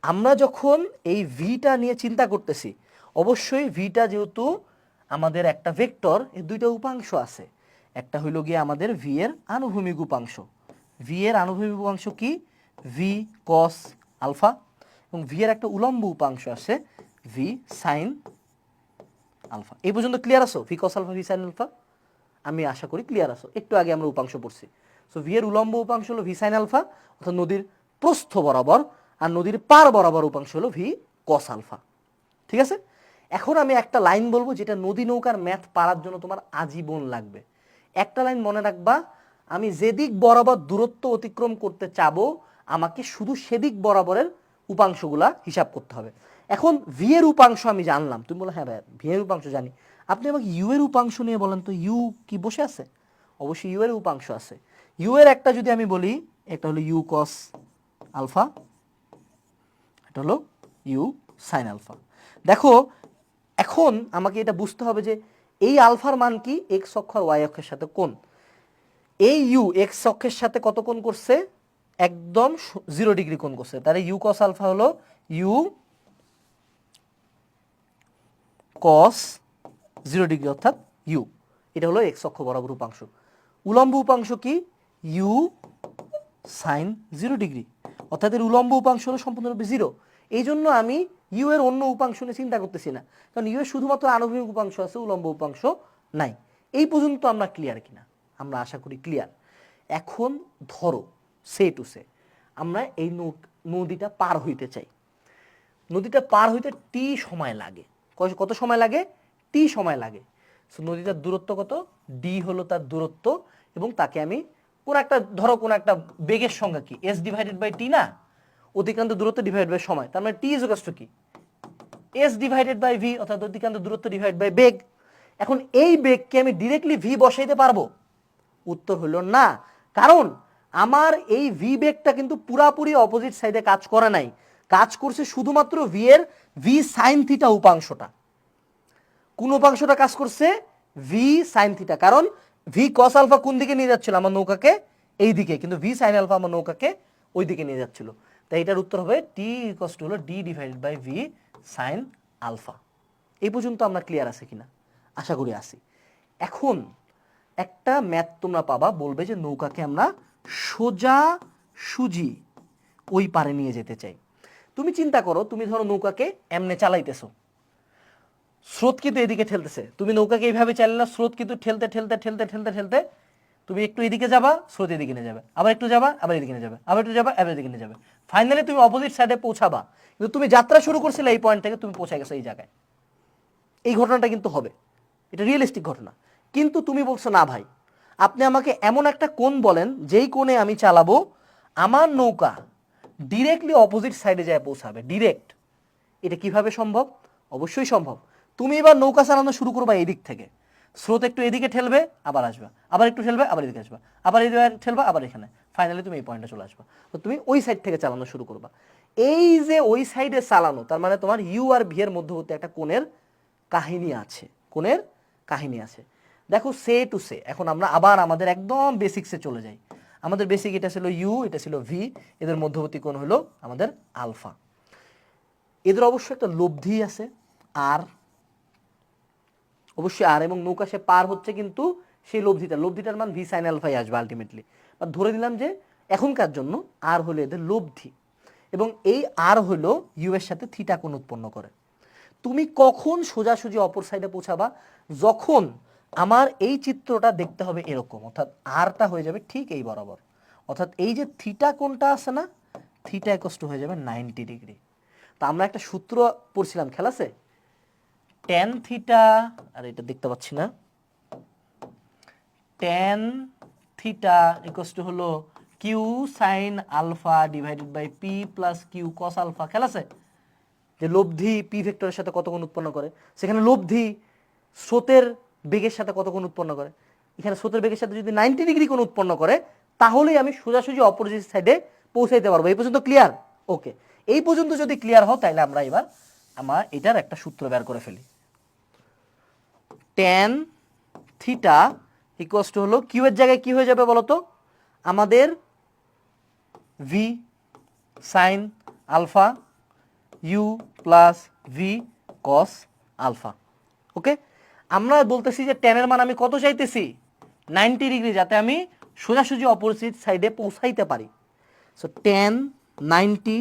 A: আমরা যখন এই ভিটা নিয়ে চিন্তা করতেছি, অবশ্যই ভিটা যেহেতু আমাদের একটা ভেক্টর, এর দুইটা উপাংশ আছে, একটা হইল গিয়ে আমাদের ভি এর আনুভূমিক উপাংশ, ভি এর আনুভূমিক উপাংশ কি, ভি কস আলফা, এবং ভি এর একটা উলম্ব উপাংশ আছে ভি সাইন আলফা। এই পর্যন্ত ক্লিয়ার আছো? V cos alpha V sine alpha, আমি আশা করি ক্লিয়ার আছো। একটু আগে আমরা উপাংশ পড়ছি। সো ভি এর উলম্ব উপাংশ হলো ভি সাইন আলফা, অর্থাৎ নদীর প্রস্থ বরাবর, আর নদীর পার বরাবর উপাংশ হলো ভি কস আলফা, ঠিক আছে। এখন আমি একটা লাইন বলবো যেটা নদী নৌকার ম্যাথ পারার জন্য তোমার আজীবন লাগবে। একটা লাইন মনে রাখবা, আমি যেদিক বরাবর দূরত্ব অতিক্রম করতে চাবো আমাকে শুধু সেদিক বরাবরের উপাংশগুলা হিসাব করতে হবে। এখন ভি এর উপাংশ আমি জানলাম, তুমি বলো হ্যাঁ ভাই ভি এর উপাংশ জানি, আপনি আমাকে ইউ এর উপাংশ নিয়ে বলেন তো, ইউ কি বসে আছে? অবশ্যই ইউ এর উপাংশ আছে। ইউ এর একটা যদি আমি বলি, একটা হলো ইউ কস আলফা, এটা হলো ইউ সাইন আলফা। দেখো এখন আমাকে এটা বুঝতে হবে যে এই আলফার মান কি, এক্স অক্ষ আর ওয়াই অক্ষের সাথে কোণ। এই ইউ এক্স অক্ষের সাথে কত কোণ করছে? একদম 0 ডিগ্রি কোণ করছে। তাহলে ইউ কস আলফা হলো ইউ কস 0 ডিগ্রি, অর্থাৎ ইউ, এটা হলো এক্স অক্ষ বরাবর উপাংশ। উলম্ব উপাংশ কি? ইউ সাইন 0 ডিগ্রি, অর্থাৎ এর উলম্ব উপাংশ হলো সম্পূর্ণরূপে 0। এই জন্য আমি ইউ এর অন্য উপাংশ নিয়ে চিন্তা করতেছি না, কারণ ইউ এর শুধুমাত্র আনুভূমিক উপাংশ আছে, উলম্ব উপাংশ নাই। এই পর্যন্ত আমরা ক্লিয়ার কিনা? আমরা আশা করি ক্লিয়ার। এখন ধরো সে টু সে আমরা এই নদীটা পার হইতে চাই। নদীটা পার হইতে টি সময় লাগে। কত সময় লাগে? টি সময় লাগে। সো নদীটার দূরত্ব কত? ডি হলো তার দূরত্ব, এবং তাকে আমি কোন একটা, ধরো কোন একটা বেগের সংজ্ঞা কি? এস ডিভাইডেড বাই টি না, অতিক্রান্ত দূরত্ব ডিভাইড বাই সময়। তার মানে টি ইজ ইকুয়ালস টু কি? এস ডিভাইডেড বাই ভি, অর্থাৎ অতিক্রান্ত দূরত্ব ডিভাইড বাই বেগ। এখন এই বেগকে আমি ডিরেক্টলি ভি বসাইতে পারবো? উত্তর হলো না, কারণ আমার এই ভি বেগটা কিন্তু পুরাপুরি অপোজিট সাইডে কাজ করে নাই, কাজ করছে শুধুমাত্র ভি এর ভি সাইন থিটা উপাংশটা। কোন উপাংশটা কাজ করছে? ভি সাইন থিটা, কারণ ভি কস আলফা কোন দিকে নিয়ে যাচ্ছিল? আমার নৌকাকে এই দিকে, কিন্তু ভি সাইন আলফা আমার নৌকাকে ওই দিকে নিয়ে যাচ্ছিল। তাই এটার উত্তর হবে টি ইকুয়ালস টু হলো D divided by V sine alpha. এই পর্যন্ত আমরা ক্লিয়ার আছে কিনা? আশা করি আছি। এখন একটা ম্যাথ তোমরা পাবা, বলবে যে নৌকাকে আমরা সোজা সুজি ওই পারে নিয়ে যেতে চাই। তুমি চিন্তা করো, তুমি ধরো নৌকাকে এমনে চালাইতেছো, স্রোত কিন্তু এদিকে ঠেলতেছে, তুমি নৌকাকে এইভাবে চালালে স্রোত কিন্তু ঠেলতে ঠেলতে ঠেলতে ঠেলতে ঠেলতে তুমি একটু এদিকে যাবা, স্রোত এদিকে নিয়ে যাবে, আবার একটু যাবা, আবার এদিকে নিয়ে যাবে, আবার একটু যাবা, আবার এদিকে নিয়ে যাবে, ফাইনালি তুমি অপোজিট সাইডে পৌঁছাবা। কিন্তু তুমি যাত্রা শুরু করছিলে এই পয়েন্ট থেকে, তুমি পৌঁছে গেছো এই জায়গায়। এই ঘটনাটা কিন্তু হবে, এটা রিয়েলিস্টিক ঘটনা। কিন্তু তুমি বলছো না ভাই, আপনি আমাকে এমন একটা কোণ বলেন যেই কোণে আমি চালাবো আমার নৌকা ডিরেক্টলি অপোজিট সাইডে যায় পৌঁছাবে, ডিরেক্ট। এটা কিভাবে সম্ভব? অবশ্যই সম্ভব। তুমি এবার নৌকা চালানো শুরু করবা এই দিক থেকে, স্রোত একটু এদিকে ঠেলবে, আবার আসবা, আবার একটু ঠেলবে, আবার এদিকে আসবা, আবার এদিকে ঠেলবা, আবার এখানে, ফাইনালি তুমি এই পয়েন্টে চলে আসবা। তো তুমি ওই সাইড থেকে চালানো শুরু করবা। এই যে ওই সাইডে চালানো, তার মানে তোমার ইউ আর ভি এর মধ্যবর্তী একটা কোণের কাহিনী আছে, কোণের কাহিনী আছে। দেখো সে টু সে, এখন আমরা আবার আমাদের একদম বেসিক্সে চলে যাই। আমাদের বেসিক এটা ছিল ইউ, এটা ছিল ভি, এদের মধ্যবর্তী কোণ হলো আমাদের আলফা। এদের অবশ্যই একটা লব্ধি আছে আর, অবশ্যই আর, এবং নৌকা সে পার হচ্ছে কিন্তু সেই লব্ধিটার মান ভি সাইন আলফাই আসবে আলটিমেটলি। বা ধরে দিলাম যে এখনকার জন্য আর হলো এদের লব্ধি, এবং এই আর হলো ইউ এর সাথে থিটা কোণ উৎপন্ন করে। তুমি কখন সোজাসুজি অপর সাইডে পৌঁছাবা? যখন আমার এই চিত্রটা দেখতে হবে এরকম, অর্থাৎ আরটা হয়ে যাবে ঠিক এই বরাবর, অর্থাৎ এই যে থিটা কোণটা আছে না, থিটা ইকুয়ালস টু হয়ে যাবে 90 ডিগ্রি। তা আমরা একটা সূত্র পড়ছিলাম খেলাছে, ট্যান থিটা, আর এটা দেখতে পাচ্ছি না, ট্যান থিটা ইকুয়ালস টু হলো Q sine alpha divided by P plus Q cos alpha. খেলাছে যে লব্ধি পি ভেক্টরের সাথে কত কোণ উৎপন্ন করে, সেখানে লব্ধি স্রোতের বেগের সাথে কত কোণ উৎপন্ন করে। এখানে স্রোতের বেগের সাথে যদি 90 ডিগ্রি কোণ উৎপন্ন করে, তাহলেই আমি সোজাসুজি অপোজিট সাইডে পৌঁছাইতে পারবো। এই পর্যন্ত ক্লিয়ার? ওকে, এই পর্যন্ত যদি ক্লিয়ার হও, তাহলে আমরা এবার আমার এটার একটা সূত্র বের করে ফেলি। ট্যান থিটা ইকুয়ালস টু হলো কিউ এর জায়গায় কি হয়ে যাবে বলো তো? আমাদের V sine alpha U plus V cos alpha. Okay, আমরা বলতেছি যে ট্যানের মান আমি কত চাইতেছি? 90 ডিগ্রি, যাতে আমি সোজাসুজি অপোজিট সাইডে পৌঁছাইতে পারি। সো ট্যান 90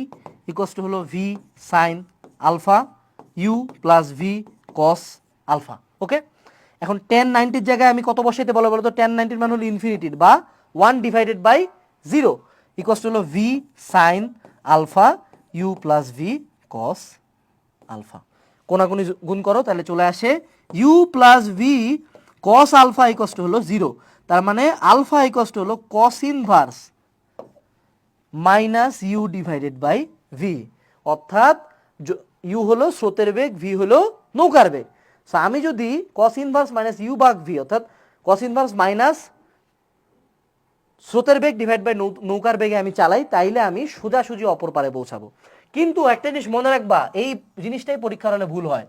A: ইকুয়ালস টু হলো V sine alpha U plus V cos alpha. Okay, এখন ট্যান 90-র জায়গায় আমি কত বসাইতে বলো তো? ট্যান 90-র মান হলো ইনফিনিটির বা 1 ডিভাইডেড বাই 0 ইকুয়ালস টু হলো V sine alpha U plus V cos alpha. কোনাকুনি গুণ করো, তাহলে চলে আসে U plus V cos alpha equals to হলো 0। তার মানে আলফা ইকুয়ালস টু হলো cos inverse minus U divided by V, অর্থাৎ ইউ হলো স্রোতের বেগ, ভি হলো নৌকার বেগ। সো আমি যদি cos ইনভার্স মাইনাস ইউ ভাগ ভি অর্থাৎ cos ইনভার্স মাইনাস স্রোতের বেগ ডিভাইড বাই নৌকার বেগে আমি চালাই, তাইলে আমি সোজাসুজি অপর পারে পৌঁছাবো। কিন্তু একটা জিনিস মনে রাখবা, এই জিনিসটাই পরীক্ষার হলে ভুল হয়।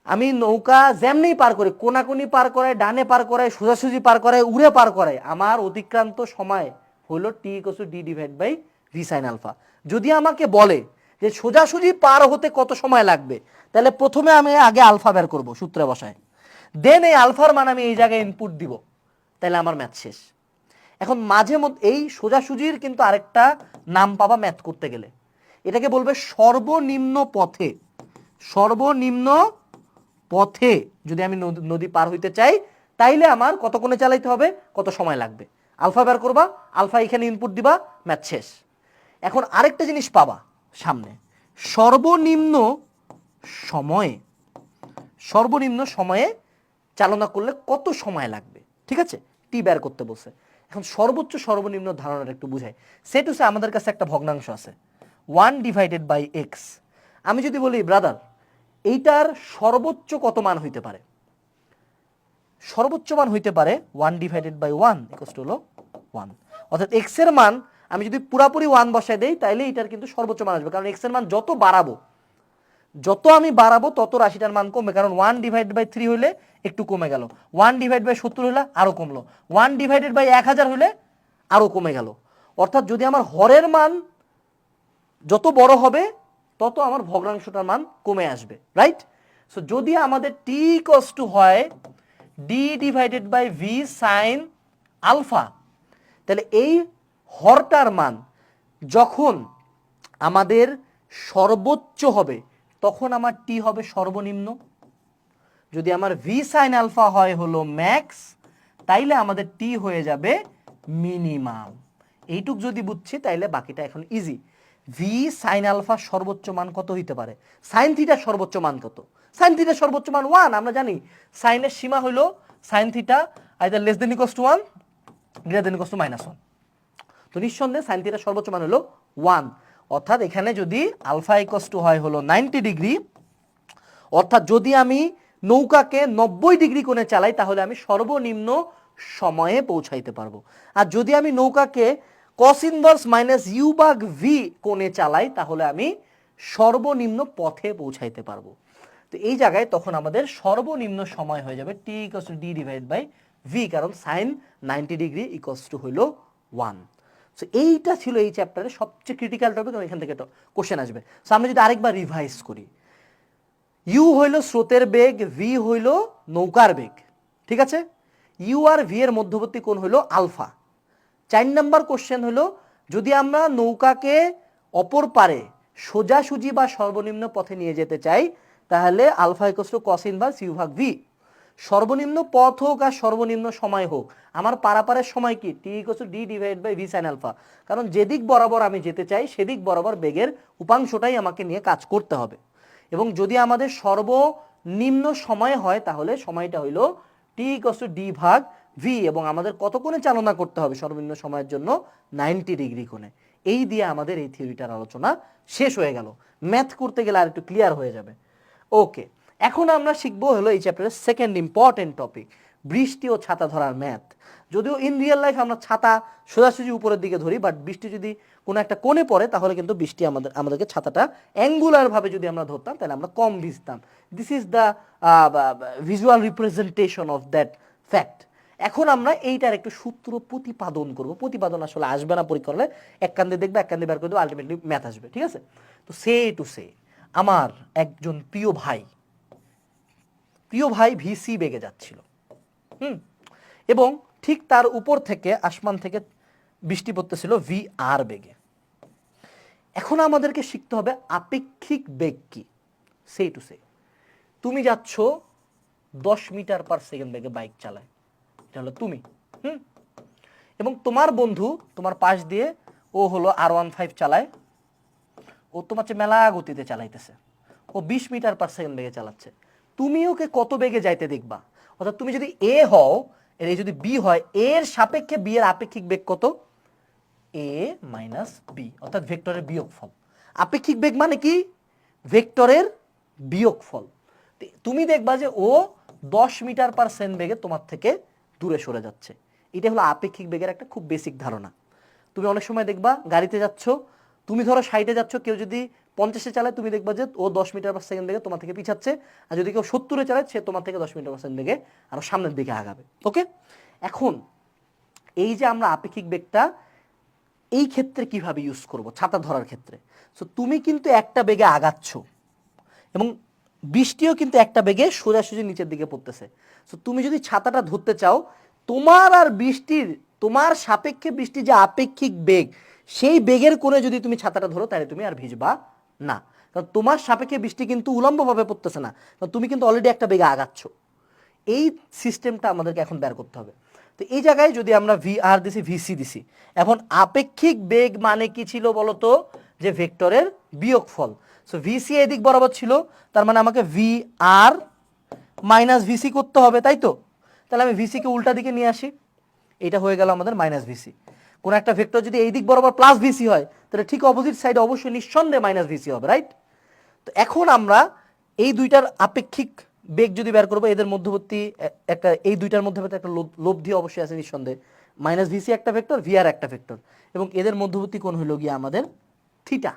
A: আমি নৌকা যেমনি পার করি, কোনাকুনি পার করায়, ডানে পার করায়, সোজাসুজি পার করায়, উড়ে পার করায়, আমার অতিক্রান্ত সময় হলো T equal to D divide by V sine alpha. যদি আমাকে বলে যে সোজাসুজি পার হতে কত সময় লাগবে, তাহলে প্রথমে আমি আগে আলফা বের করব সূত্রে বসায়, দেন এই আলফার মান আমি এই জায়গায় ইনপুট দিব, তাহলে আমার ম্যাথ শেষ। এখন মাঝে মধ্যে এই সোজাসুজির কিন্তু আরেকটা নাম পাবা ম্যাথ করতে গেলে, এটাকে বলবে সর্বনিম্ন পথে। সর্বনিম্ন পথে যদি আমি নদী পার হইতে চাই, তাইলে আমার কত কোণে চালাইতে হবে, কত সময় লাগবে, আলফা বের করবা, আলফা এখানে ইনপুট দিবা, ম্যাথ শেষ। এখন আরেকটা জিনিস পাবা সামনে, সর্বনিম্ন সময়ে, সর্বনিম্ন সময়ে চালনা করলে কত সময় লাগবে, ঠিক আছে, টি বের করতে বলছে। এখন সর্বোচ্চ সর্বনিম্ন ধারণাটা একটু বুঝাই। সে টু সে আমাদের কাছে একটা ভগ্নাংশ আছে 1 ডিভাইডেড বাই এক্স। আমি যদি বলি ব্রাদার এইটার সর্বোচ্চ কত মান হইতে পারে, সর্বোচ্চ মান হইতে পারে 1 ডিভাইডেড বাই 1 ইকুয়াল টু হলো 1। অর্থাৎ এক্স এর মান আমি যদি পুরাপুরি 1 বসায় দেই, তাইলে এটার কিন্তু সর্বোচ্চ মান আসবে, কারণ এক্স এর মান যত বাড়াবো, যত আমি বাড়াবো তত রাশিটার মান কমবে, কারণ 1 ডিভাইডেড বাই 3 হইলে একটু কমে গেল, 1 ডিভাইড বাই 70 হইলে আরো কমলো, 1 ডিভাইডেড বাই 1000 হইলে আরো কমে গেল। অর্থাৎ যদি আমার হরের মান যত বড় হবে তত আমার ভগ্নাংশটার মান কমে আসবে, রাইট? সো যদি আমাদের টি ইকুয়ালস টু হয় D divided by V sine alpha, তাহলে এই হরটার মান যখন আমাদের সর্বোচ্চ হবে তখন আমার টি হবে সর্বনিম্ন। যদি আমার ভি সাইন আলফা হয় হলো ম্যাক্স, তাইলে আমাদের টি হয়ে যাবে মিনিমাম। এইটুক যদি বুঝছি তাইলে বাকিটা এখন ইজি। ভি সাইন আলফা সর্বোচ্চ মান কত হইতে পারে, সাইন থিটার সর্বোচ্চ মান কত, সাইন থিটার সর্বোচ্চ মান 1। আমরা জানি সাইনের সীমা হলো sine theta either less than equals to 1 greater than equals to -1। তো নিঃসন্দেহে সাইন থিটার সর্বোচ্চ মান হলো 1। অর্থাৎ এখানে যদি আলফা ইকুয়ালস টু হয় হলো 90 ডিগ্রি, অর্থাৎ যদি আমি নৌকাকে 90 ডিগ্রি কোণে চালাই তাহলে আমি সর্বনিম্ন সময়ে পৌঁছাইতে পারবো। আর যদি আমি নৌকাকে cos ইনভার্স মাইনাস ইউ ভাগ ভি কোণে চালাই তাহলে আমি সর্বনিম্ন পথে পৌঁছাইতে পারবো। তো এই জায়গায় তখন আমাদের সর্বনিম্ন সময় হয়ে যাবে T equals to D divide by V, কারণ সাইন 90 ডিগ্রি ইকুয়ালস টু হইল 1। সো এইটা ছিল এই চ্যাপ্টারের সবচেয়ে ক্রিটিক্যাল টপিক, এবং এখান থেকে কোশ্চেন আসবে। সো আমরা যদি আরেকবার রিভাইজ করি, ইউ হইল স্রোতের বেগ, ভি হইল নৌকার বেগ, ঠিক আছে, ইউ আর ভি এর মধ্যবর্তী কোণ হইল আলফা। 4 নম্বর কোশ্চেন হলো যদি আমরা নৌকাকে অপর পারে সোজাসুজি বা সর্বনিম্ন পথে নিয়ে যেতে চাই তাহলে alpha equals to cos inverse U ভাগ ভি। সর্বনিম্ন পথ হোক আর সর্বনিম্ন সময় হোক, আমার পারাপারের সময় কি T equals to D divide by V sine alpha, কারণ যেদিক বরাবর আমি যেতে চাই সেদিক বরাবর বেগের উপাংশটাই আমাকে নিয়ে কাজ করতে হবে। এবং যদি আমাদের সর্বনিম্ন সময় হয় তাহলে সময়টা হইল টি ইকুয়ালস টু ডি ভাগ ভি, এবং আমাদের কত কোণে চালনা করতে হবে সর্বনিম্ন সময়ের জন্য 90 ডিগ্রি কোণে। এই দিয়ে আমাদের এই থিওরিটার আলোচনা শেষ হয়ে গেল। ম্যাথ করতে গেলে আর একটু ক্লিয়ার হয়ে যাবে। ওকে, এখন আমরা শিখবো হলো এই চ্যাপ্টারের সেকেন্ড ইম্পর্টেন্ট টপিক, বৃষ্টি ও ছাতা ধরার ম্যাথ। যদিও ইন রিয়েল লাইফ আমরা ছাতা সোজাসুজি উপরের দিকে ধরি, বাট বৃষ্টি যদি কোনো একটা কোণে পড়ে তাহলে কিন্তু বৃষ্টি আমাদেরকে ছাতাটা অ্যাঙ্গুলার ভাবে যদি আমরা ধরতাম তাহলে আমরা কম ভিজতাম। This is the visual representation of that fact. এখন আমরা এইটার একটু সূত্র প্রতিপাদন করব। প্রতিপাদন আসলে আসবে না পরীক্ষা হলে, এক কান্দে দেখবে এক কান্দে বের করে দেবো, আলটিমেটলি ম্যাথ আসবে, ঠিক আছে। তো সে টু সে আমার একজন প্রিয় ভাই ভিসি বেগে যাচ্ছিল, এবং ঠিক তার উপর থেকে আসমান থেকে বৃষ্টি পড়তেছিল ভি আর বেগে। এখন আমাদেরকে শিখতে হবে আপেক্ষিক বেগ কি। সে টু সে তুমি যাচ্ছ 10 মিটার পার সেকেন্ড বেগে বাইক চালায়, এটা হলো তুমি, এবং তোমার বন্ধু তোমার পাশ দিয়ে ও হলো R15 চালায়, ও তোমার চেয়ে মেলা গতিতে চালাইতেছে, ও 20 মিটার পার সেকেন্ড বেগে চালাচ্ছে। তুমি ওকে কত বেগে যাইতে দেখবা? অর্থাৎ তুমি যদি এ হও, এর যদি বি হয়, এর সাপেক্ষে বি এর আপেক্ষিক বেগ কত? এ মাইনাস বি, অর্থাৎ ভেক্টরের বিয়োগফল। আপেক্ষিক বেগ মানে কি? ভেক্টরের বিয়োগফল। তুমি দেখবা যে ও 10 মিটার পার সেকেন্ড বেগে তোমার থেকে দূরে সরে যাচ্ছে। এটা হলো আপেক্ষিক বেগের একটা খুব বেসিক ধারণা। তুমি অনেক সময় দেখবা গাড়িতে যাচ্ছ, তুমি ধরো 60-এ যাচ্ছ, কেউ যদি 50-এ চালায় তুমি দেখবা যে ও 10 মিটার পার সেকেন্ড বেগে তোমার থেকে পিছাচ্ছে, আর যদি কেউ 70-এ চালায় সে তোমার থেকে 10 মিটার পার সেকেন্ড বেগে আরো সামনের দিকে আগাবে। ওকে, এখন এই যে আমরা আপেক্ষিক বেগটা এই ক্ষেত্রে কিভাবে ইউজ করব, ছাতা ধরার ক্ষেত্রে। সো তুমি কিন্তু একটা বেগে আগাচ্ছ এবং বৃষ্টিও কিন্তু একটা বেগে সোজাসুজি নিচের দিকে পড়তেছে। সো তুমি যদি ছাতাটা ধরতে চাও, তোমার আর বৃষ্টির, তোমার সাপেক্ষে বৃষ্টির যে আপেক্ষিক বেগ, সেই বেগের কোণে যদি তুমি ছাতাটা ধরো তাহলে তুমি আর ভিজবা না, কারণ তোমার সাপেক্ষে বৃষ্টি কিন্তু উলম্বভাবে পড়তেছে না, কারণ তুমি কিন্তু অলরেডি একটা বেগে আগাচ্ছ। এই সিস্টেমটা আমাদেরকে এখন বের করতে হবে। তো এই জায়গায় যদি আমরা ভি আর দিছি, ভিসি দিছি, এখন আপেক্ষিক বেগ মানে কি ছিল বলতো, যে ভেক্টরের বিয়োগফল। সো ভিসি এদিক বরাবর ছিল, তার মানে আমাকে ভি আর মাইনাস ভিসি করতে হবে, তাই তো? তাহলে আমি ভিসিকে উল্টা দিকে নিয়ে আসি, এটা হয়ে গেল আমাদের মাইনাস ভিসি। কোন একটা ভেক্টর যদি এই দিক বরাবর প্লাস ভিসি হয়, তাহলে ঠিক অপোজিট সাইডে অবশ্যই নিঃসন্দেহে মাইনাস ভিসি হবে, রাইট? তো এখন আমরা এই দুইটার আপেক্ষিক বেগ যদি বের করবো, এদের মধ্যবর্তী একটা, এই দুইটার মধ্যবর্তী একটা লব্ধি অবশ্যই আছে নিঃসন্দেহে, মাইনাস ভিসি একটা ভেক্টর, ভিআর একটা ভেক্টর, এবং এদের মধ্যবর্তী কোণ হলো গিয়ে আমাদের থিটা।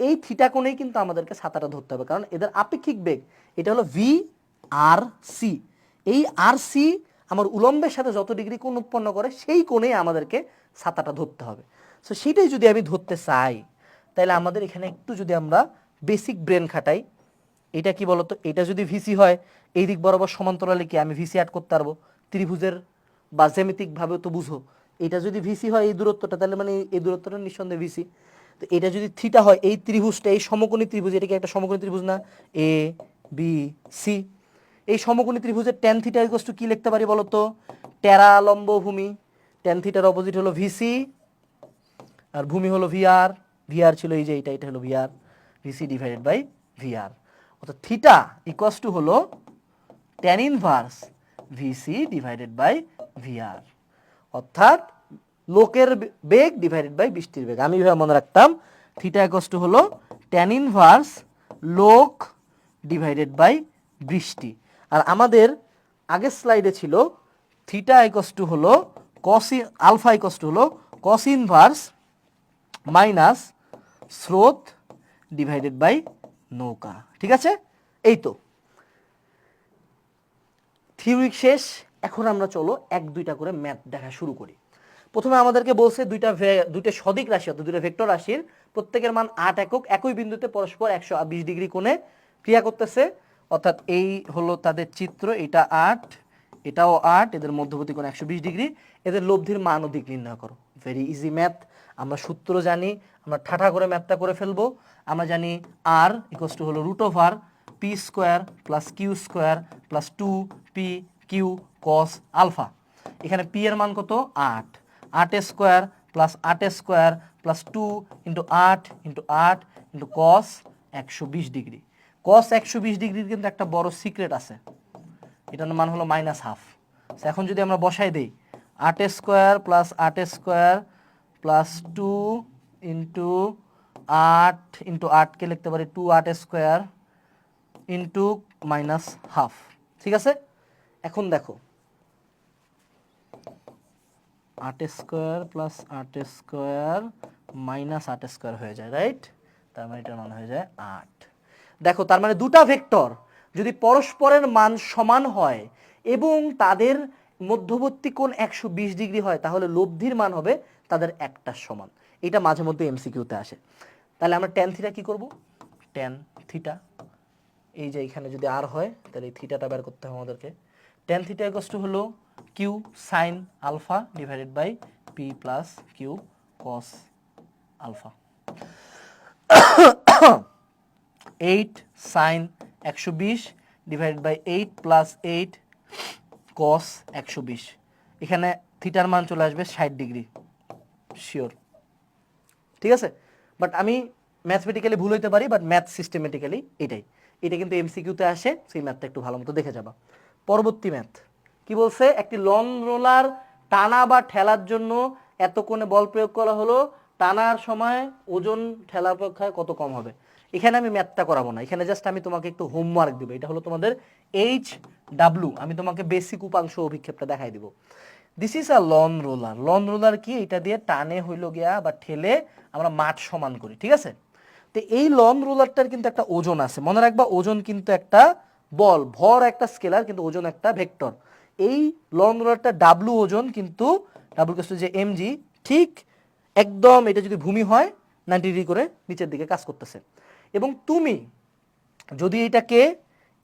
A: এই থিটা কোণেই কিন্তু আমাদেরকে ছাতাটা ধরতে হবে, কারণ এদের আপেক্ষিক বেগ এটা হলো ভি আর সি। এই আর সি আমার উলম্বের সাথে যত ডিগ্রি কোণ উৎপন্ন করে সেই কোণেই আমাদেরকে ছাতাটা ধরতে হবে। সো সেটাই যদি আমি ধরতে চাই, তাহলে আমাদের এখানে একটু যদি আমরা বেসিক ব্রেন খাটাই, এটা কি বলতো, এটা যদি ভিসি হয়, এই দিক বরাবর সমান্তরালে কি আমি ভিসি অ্যাড করতে পারবো ত্রিভুজের, বা জ্যামিতিকভাবে তো বুঝো, এটা যদি ভিসি হয় এই দূরত্বটা, তাহলে মানে এই দূরত্বটা নিঃসন্দেহে ভিসি। তো এটা যদি থিটা হয়, এই ত্রিভুজটা, এই সমকোণী ত্রিভুজ, এটা কি একটা সমকোণী ত্রিভুজ না, এ বি সি, এই সমকোণী ত্রিভুজের ট্যান থিটা ইকুয়াল টু কি লিখতে পারি বলতো, টেরা লম্ব ভূমি, ট্যান থিটার অপোজিট হলো ভিসি আর ভূমি হলো ভিআর, ভিআর ছিল এই যে এটা, এটা হলো VR, VC divided by VR. অর্থাৎ থিটা ইকুয়াল টু হলো tan inverse VC divided by VR, অর্থাৎ লোকের বেগ ডিভাইডেড বাই বৃষ্টির বেগ। আমি এভাবে মনে রাখতাম, থিটা ইকুয়াল টু হলো ট্যান ইনভার্স লোক ডিভাইডেড বাই বৃষ্টি। আর আমাদের আগের স্লাইডে ছিল থিটা ইকুয়াল টু হলো কস, আলফা ইকুয়াল টু হলো কস ইনভার্স মাইনাস স্রোত ডিভাইডেড বাই নৌকা। ঠিক আছে, এই তো থিওরি শেষ। এখন আমরা চলো এক দুইটা করে ম্যাথ দেখা শুরু করি। প্রথমে আমাদেরকে বলছে দুইটা সদিক রাশি, অর্থাৎ দুইটা ভেক্টর রাশির প্রত্যেকের মান 8 একক, একই বিন্দুতে পরস্পর 120 ডিগ্রি কোণে ক্রিয়া করতেছে। অর্থাৎ এই হলো তাদের চিত্র, এটা 8, এটাও 8, এদের মধ্যবর্তী কোণ 120 ডিগ্রি, এদের লব্ধির মান ও দিক নির্ণয় করো। ভেরি ইজি ম্যাথ, আমরা সূত্র জানি, আমরা ঠাঠা করে ম্যাথটা করে ফেলবো। আমরা জানি আর ইকুয়ালস টু হলো root over P square plus Q square plus 2p Q cos alpha. এখানে পি এর মান কত, 8, 8 square plus 8 square plus 2 into 8 into 8 into cos 120 ডিগ্রি। কস 120 ডিগ্রির কিন্তু একটা বড় সিক্রেট আছে, এটার মান হলো -12। এখন যদি আমরা বসাই দেই 8 square plus 8 square plus 2 into 8 into 8 কে লিখতে পারি 2 8 স্কোয়ার ইন্টু -12। ঠিক আছে, এখন দেখো 8 square plus 8 square minus 8 square হয়ে যায়, রাইট? তার মানে এটার মান হয়ে যায় 8। দেখো তার মানে দুটা ভেক্টর যদি পরস্পরের মান সমান হয় এবং তাদের মধ্যবর্তী কোণ 120 ডিগ্রি হয়, তাহলে লব্ধির মান হবে তাদের একটার সমান। এটা মাঝে মধ্যে এমসিকিউতে আসে। তাহলে আমরা ট্যান থিটা কি করব, ট্যান থিটা, এই যে এখানে যদি আর হয় তাহলে এই থিটাটা বের করতে হবে আমাদেরকে। ট্যান থিটা ইকুয়াল টু হলো Q sine alpha divided by P plus Q cos alpha. 8 sine 120 divided by 8 plus 8 cos 120। এখানে থিটার মান চলে আসবে 60 ডিগ্রি শিওর। ঠিক আছে, বাট আমি ম্যাথমেটিক্যালি ভুল হইতে পারি, বাট ম্যাথ সিস্টেমেটিক্যালি এটাই। এটা কিন্তু এমসিকিউতে আসে, সেই ম্যাথটা একটু ভালো মতো দেখে যাবা। পরবর্তী ম্যাথ কি বলছে, একটি লং রোলার টানা বা ঠেলার জন্য এত কোণে বল প্রয়োগ করা হলো, টানার সময় ওজন ঠেলার অপেক্ষায় কত কম হবে। এখানে আমি ম্যাথটা করাবো না, এখানে জাস্ট আমি তোমাকে একটু হোমওয়ার্ক দিব। এটা হলো তোমাদের HW, আমি তোমাকে বেসিক উপাংশ অভিক্ষেপটা দেখাই দিব। This is a lawn roller. Lawn roller কি? এটা দিয়ে টানে হইল গিয়া বা ঠেলে আমরা মাঠ সমান করি, ঠিক আছে? তো এই লন রোলারটার কিন্তু একটা ওজন আছে, মনে রাখবা ওজন কিন্তু একটা বল, ভর একটা স্কেলার, কিন্তু ওজন একটা ভেক্টর। এই লন রোলারটা ডাব্লু ওজন, কিন্তু ডাব্লু কেস যে mg, ঠিক একদম এটা যদি ভূমি হয় 90 ডিগ্রি করে নিচের দিকে কাজ করতেছে। এবং তুমি যদি এটাকে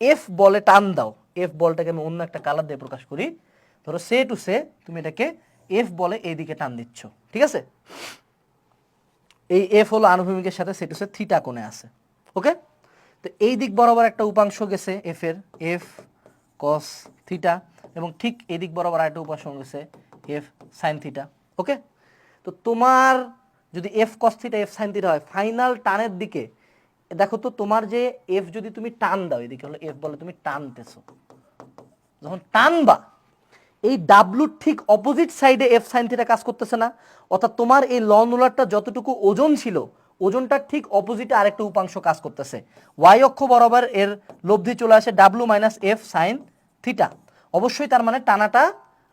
A: এফ বলে টান দাও, এফ বলটাকে আমি অন্য একটা কালার দিয়ে প্রকাশ করি, ধরো সে টু সে তুমি এটাকে এফ বলে এইদিকে টান দিচ্ছ, ঠিক আছে? এই এফ হলো আনুভূমিকের সাথে সে টু সে থিটা কোণে আছে, ওকে? তো এই দিক বরাবর একটা উপাংশ গেছে এফ এর, এফ কস থিটা, এবং ঠিক এই দিক বরাবর আরেকটা উপাংশ গেছে এফ সাইন থিটা, ওকে? তো তোমার যদি F cos theta F sine theta হয়, ফাইনাল টানের দিকে দেখো তো তোমার যে এফ যদি তুমি টান দাও, এদিকে হলো এফ বলে তুমি টানতেছো, যখন টানবা এই ডাব্লুর ঠিক অপোজিট সাইডে এফ সাইন থিটা কাজ করতেছে না? অর্থাৎ তোমার এই লন রোলারটা যতটুকু ওজন ছিল, ওজনটার ঠিক অপোজিটে আরেকটা উপাংশ কাজ করতেছে। ওয়াই অক্ষ বরাবর এর লব্ধি চলে আসে W minus F sine theta. অবশ্যই তার মানে টানাটা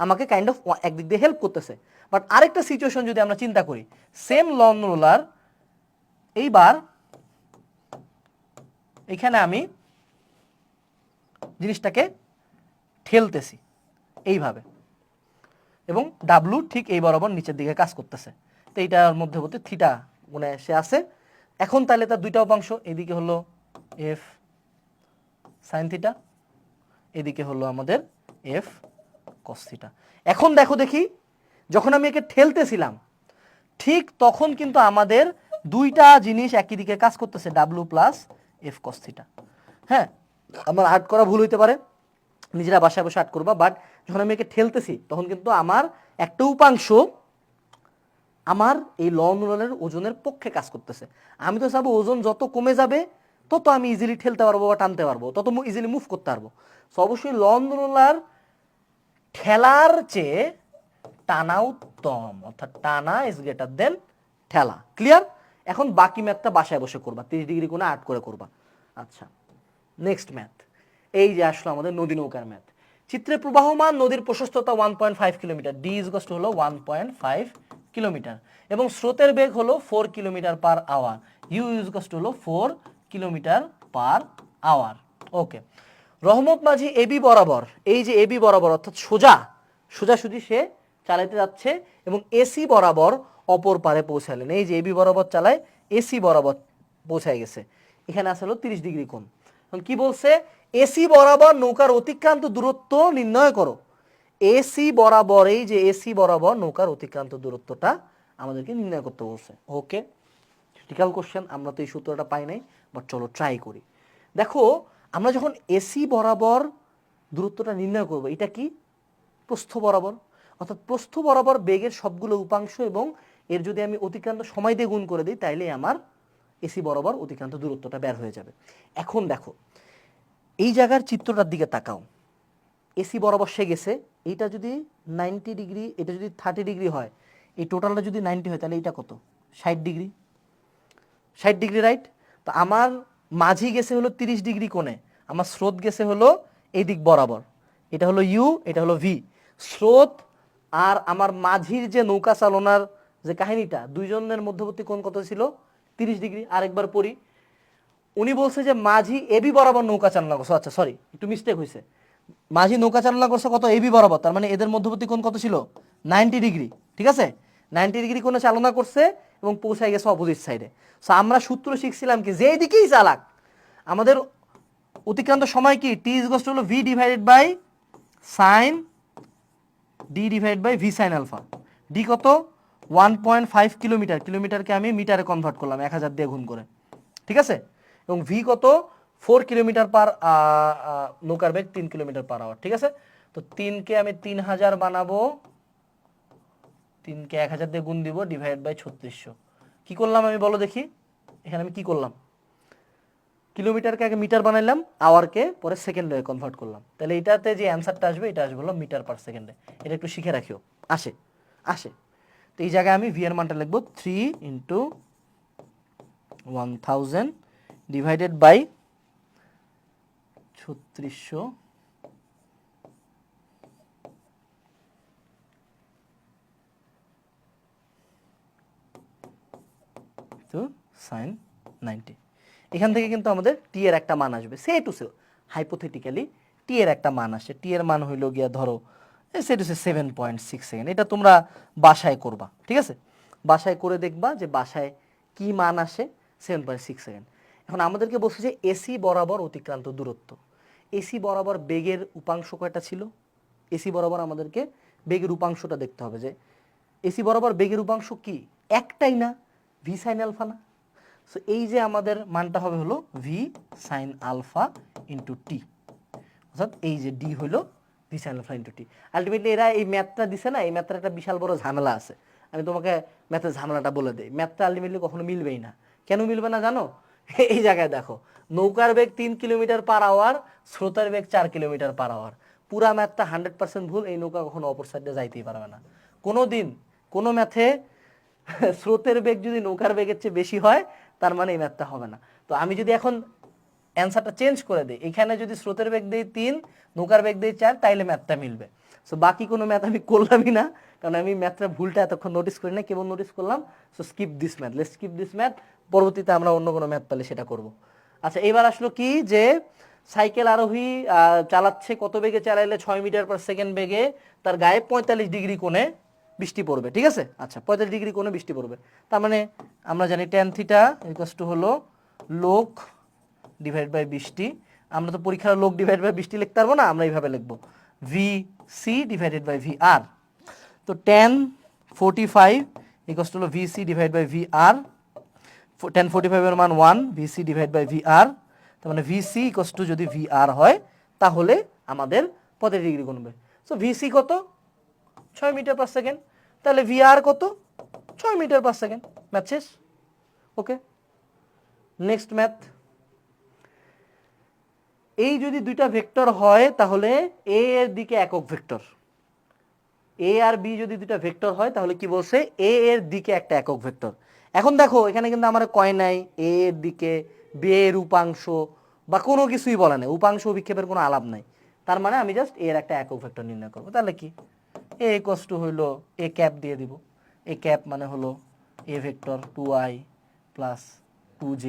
A: আমাকে কাইন্ড অফ একদিক দিয়ে হেল্প করতেছে। বাট আরেকটা সিচুয়েশন যদি আমরা চিন্তা করি, সেম লন রোলার, এইবার এখানে আমি জিনিসটাকে ঠেলতেছি এইভাবে, এবং ডাব্লু ঠিক এই বরাবর নিচের দিকে কাজ করতেছে। তো এইটার মধ্যবর্তী থিটা গুণে সে আছে। এখন তাহলে তার দুইটা উপাংশ, এদিকে হলো এফ সাইন থিটা, এদিকে হলো আমাদের এফ কস থিটা। এখন দেখো দেখি, যখন আমি একে ঠেলতেছিলাম ঠিক তখন কিন্তু আমাদের দুইটা জিনিস একই দিকে কাজ করতেছে, W plus F cos theta. হ্যাঁ, আমার আর্ট করা ভুল হইতে পারে, নিজেরা বাসায় বসে আর্ট করবা, বাট যখন আমি একে ঠেলতেছি তখন কিন্তু আমার একটা উপাংশ আমার এই লন রোলারের ওজনের পক্ষে কাজ করতেছে। আমি তো চাবো ওজন যত কমে যাবে তত আমি ইজিলি ঠেলতে পারবো বা টানতে পারবো, তত ইজিলি মুভ করতে পারবো। সো অবশ্যই লন রোলার ঠেলার চেয়ে টানা উত্তম, অর্থাৎ টানা ইজ গ্রেটার দেন ঠেলা। ক্লিয়ার? এখন বাকি ম্যাথটা বাসায় বসে করবা, 30 ডিগ্রি কোণে আর্ট করে করবা। আচ্ছা, নেক্সট ম্যাথ, এই যে আসলো আমাদের নদী নৌকার ম্যাথ। চিত্রে প্রবাহমান নদীর প্রশস্ততা 1.5 kilometre, D is equal to হলো 1.5 কিলোমিটার, এবং স্রোতের বেগ হলো 4 kilometre per hour, U is equal to হলো 4 কিলোমিটার পার আওয়ার। ওকে, রহমত মাঝি এবি বরাবর, এই যে এবি বরাবর অর্থাৎ সোজাসুজি সে চালাতে যাচ্ছে, এবং এসি বরাবর অপর পারে পৌঁছালেন। এই যে এবি বরাবর চালায়, এসি বরাবর পৌঁছায় গেছে। এখানে আসলে 30 ডিগ্রি কোণ। এখন কি বলছে? এসি বরাবর নৌকার অতিক্রান্ত দূরত্ব নির্ণয় করো। এসি বরাবর, এই যে এসি বরাবর নৌকার অতিক্রান্ত দূরত্বটা আমাদেরকে নির্ণয় করতে বলছে। ওকে, ক্রিটিক্যাল কোশ্চেন, আমরা তো এই সূত্রটা পাই নাই, বাট চলো ট্রাই করি। দেখো, আমরা যখন এসি বরাবর দূরত্বটা নির্ণয় করব, এটা কি? প্রস্থ বরাবর, অর্থাৎ প্রস্থ বরাবর বেগের সবগুলো উপাংশ এবং এর যদি আমি অতিক্রান্ত সময় দিয়ে গুণ করে দিই, তাইলে আমার এসি বরাবর অতিক্রান্ত দূরত্বটা বের হয়ে যাবে। এখন দেখো, এই জায়গার চিত্রটার দিকে তাকাও, এসি বরাবর সে গেছে, এইটা যদি 90 ডিগ্রি, এটা যদি 30 ডিগ্রি হয়, এই টোটালটা যদি 90 হয়, তাহলে এইটা কত? 60 ডিগ্রি, 60 ডিগ্রি, রাইট? তো আমার মাঝি গেছে হলো 30 ডিগ্রি কোণে, আমার স্রোত গেছে হলো এই দিক বরাবর, এটা হলো ইউ, এটা হলো ভি। স্রোত আর আমার মাঝির যে নৌকা চালনার যে কাহিনীটা, দুইজনের মধ্যবর্তী কোণ কত ছিল? 30 ডিগ্রি। আরেকবার পড়ি, উনি বলছে যে মাঝি এবি বরাবর নৌকা চালনা করছে, আচ্ছা সরি একটু মিস্টেক হয়েছে, মাঝি নৌকা চালনা করছে কত? এবি বরাবর, তার মানে এদের মধ্যবর্তী কোণ কত ছিল? 90 ডিগ্রি, ঠিক আছে? 90 ডিগ্রি কোণে চালনা করছে এবং পৌঁছায় গেছে অপোজিট সাইডে। সো আমরা সূত্র শিখছিলাম কি, যে দিকেই চালাক আমাদের অতিক্রান্ত সময় কি? টি ইজ ইকুয়াল টু হলো V divided by sine D divide by V sine alpha. D কত? 1.5 কিলোমিটার, কিলোমিটারকে আমি মিটারে কনভার্ট করলাম 1000 দিয়ে গুণ করে, ঠিক আছে? এবং ভি কত? 4 কিলোমিটার পার, নৌকার বেগ 3 কিলোমিটার পার আওয়ার, ঠিক আছে? তো 3কে আমি 3000 বানাবো, 3কে 1000 দিয়ে গুণ দিব, ডিভাইড বাই 3600। কি করলাম আমি বলো দেখি, এখানে আমি কি করলাম? কিলোমিটারকে আগে মিটার বানাইলাম, আওয়ারকে পরে সেকেন্ডে কনভার্ট করলাম, তাহলে এটাতে যে অ্যান্সারটা আসবে এটা আসবে হলো মিটার পার সেকেন্ডে। এটা একটু শিখে রাখিও, আসে আসে। তো এই জায়গায় আমি ভি এর মানটা লিখবো 3 × 1000 ডিভাইডেড বাই 3600 তো sin 90। এখান থেকে কিন্তু আমাদের টি এর একটা মান আসবে, সে টু সে হাইপোথেটিক্যালি টি এর একটা মান আসে, টি এর মান হইল গিয়া ধরো সে টু সে 7.6 সেকেন্ড। এটা তোমরা বাসায় করবা, ঠিক আছে, বাসায় করে দেখবা যে বাসায় কি মান আসে 7.6 সেকেন্ড। এখন আমাদেরকে বলছে যে এসি বরাবর অতিক্রান্ত দূরত্ব, এসি বরাবর বেগের উপাংশ কয়টা ছিল, এসি বরাবর আমাদেরকে বেগের উপাংশটা দেখতে হবে যে এসি বরাবর বেগের উপাংশ কি, একটাই না, ভি সাইন আলফা না। সো এই যে আমাদের মানটা হবে হলো V sine alpha into T, অর্থাৎ এই যে ডি হলো V sine alpha into T. Ultimately এরা এই ম্যাথটা দিছে না, এই ম্যাথটার একটা বিশাল বড় ঝামেলা আছে। আমি তোমাকে ম্যাথের ঝামেলাটা বলে দিই, ম্যাথটা আলটিমেটলি কখনো মিলবেই না। কেন মিলবে না জানো? এই জায়গায় দেখো, নৌকার বেগ 3 কিলোমিটার পার আওয়ার, স্রোতের বেগ 4 কিলোমিটার পার আওয়ার। পুরা ম্যাথটা 100% ভুল, এই নৌকা কখনো অপর সাইডে যাইতেই পারবে না কোনো দিন। কোনো ম্যাথে স্রোতের বেগ যদি নৌকার বেগের চেয়ে বেশি হয়, তার মানে এই ম্যাথটা হবে না। তো আমি যদি এখন অ্যান্সারটা চেঞ্জ করে দিই, এখানে যদি স্রোতের বেগ দেই 3, নৌকার বেগ দেই 4, তাইলে ম্যাথটা মিলবে। সো বাকি কোনো ম্যাথ আমি করলামই না, কারণ আমি ম্যাথটা ভুলটা এতক্ষণ নোটিস করি না, কেবল নোটিস করলাম। So skip this math, let's skip this math, পরবর্তীতে আমরা অন্য কোনো ম্যাথ পেলে সেটা করব। আচ্ছা, এবার আসলো কি যে সাইকেল আরোহী চালাচ্ছে, কত বেগে চালাইলে 6 মিটার পার সেকেন্ড বেগে তার গায়ে 45 ডিগ্রি কোণে বৃষ্টি পড়বে, ঠিক আছে। আচ্ছা, 45 ডিগ্রি কোণে বৃষ্টি পড়বে, তার মানে আমরা জানি ট্যান থিটা ইকুয়ালস টু হলো লোক ডিভাইড বাই বৃষ্টি। আমরা তো পরীক্ষার লোক ডিভাইড বাই বৃষ্টি লিখতে পারবো না, আমরা এইভাবে লিখবো V C divided by V R. তো ট্যান 45 ইকুয়ালস টু হলো V C divide by V R. Tan 45 এর মান 1, V C divide by V R, তার মানে ভি সি ইকুয়ালস টু যদি ভি আর হয় তাহলে আমাদের 45 ডিগ্রি কমবে। সো ভি সি কত, 6 মিটার পার সেকেন্ড, তাহলে ভি আর কত, 6 মিটার পার সেকেন্ড। ম্যাথ শেষ। ওকে, নেক্সট ম্যাথ। এই যদি দুইটা ভেক্টর হয় তাহলে এ এর দিকে একক ভেক্টর, এ আর বি যদি দুইটা ভেক্টর হয় তাহলে কি বলছে, এ এর দিকে একটা একক ভেক্টর। এখন দেখো এখানে কিন্তু আমার কয় নাই এ এর দিকে বি এর উপাংশ বা কোনো কিছুই বলে নাই, উপাংশ অভিক্ষেপের কোনো আলাপ নাই। তার মানে আমি জাস্ট এর একটা একক ভেক্টর নির্ণয় করবো। তাহলে কি এ ইকুয়ালস টু হইলো এ ক্যাপ দিয়ে দিব, এ ক্যাপ মানে হলো A vector 2i plus 2j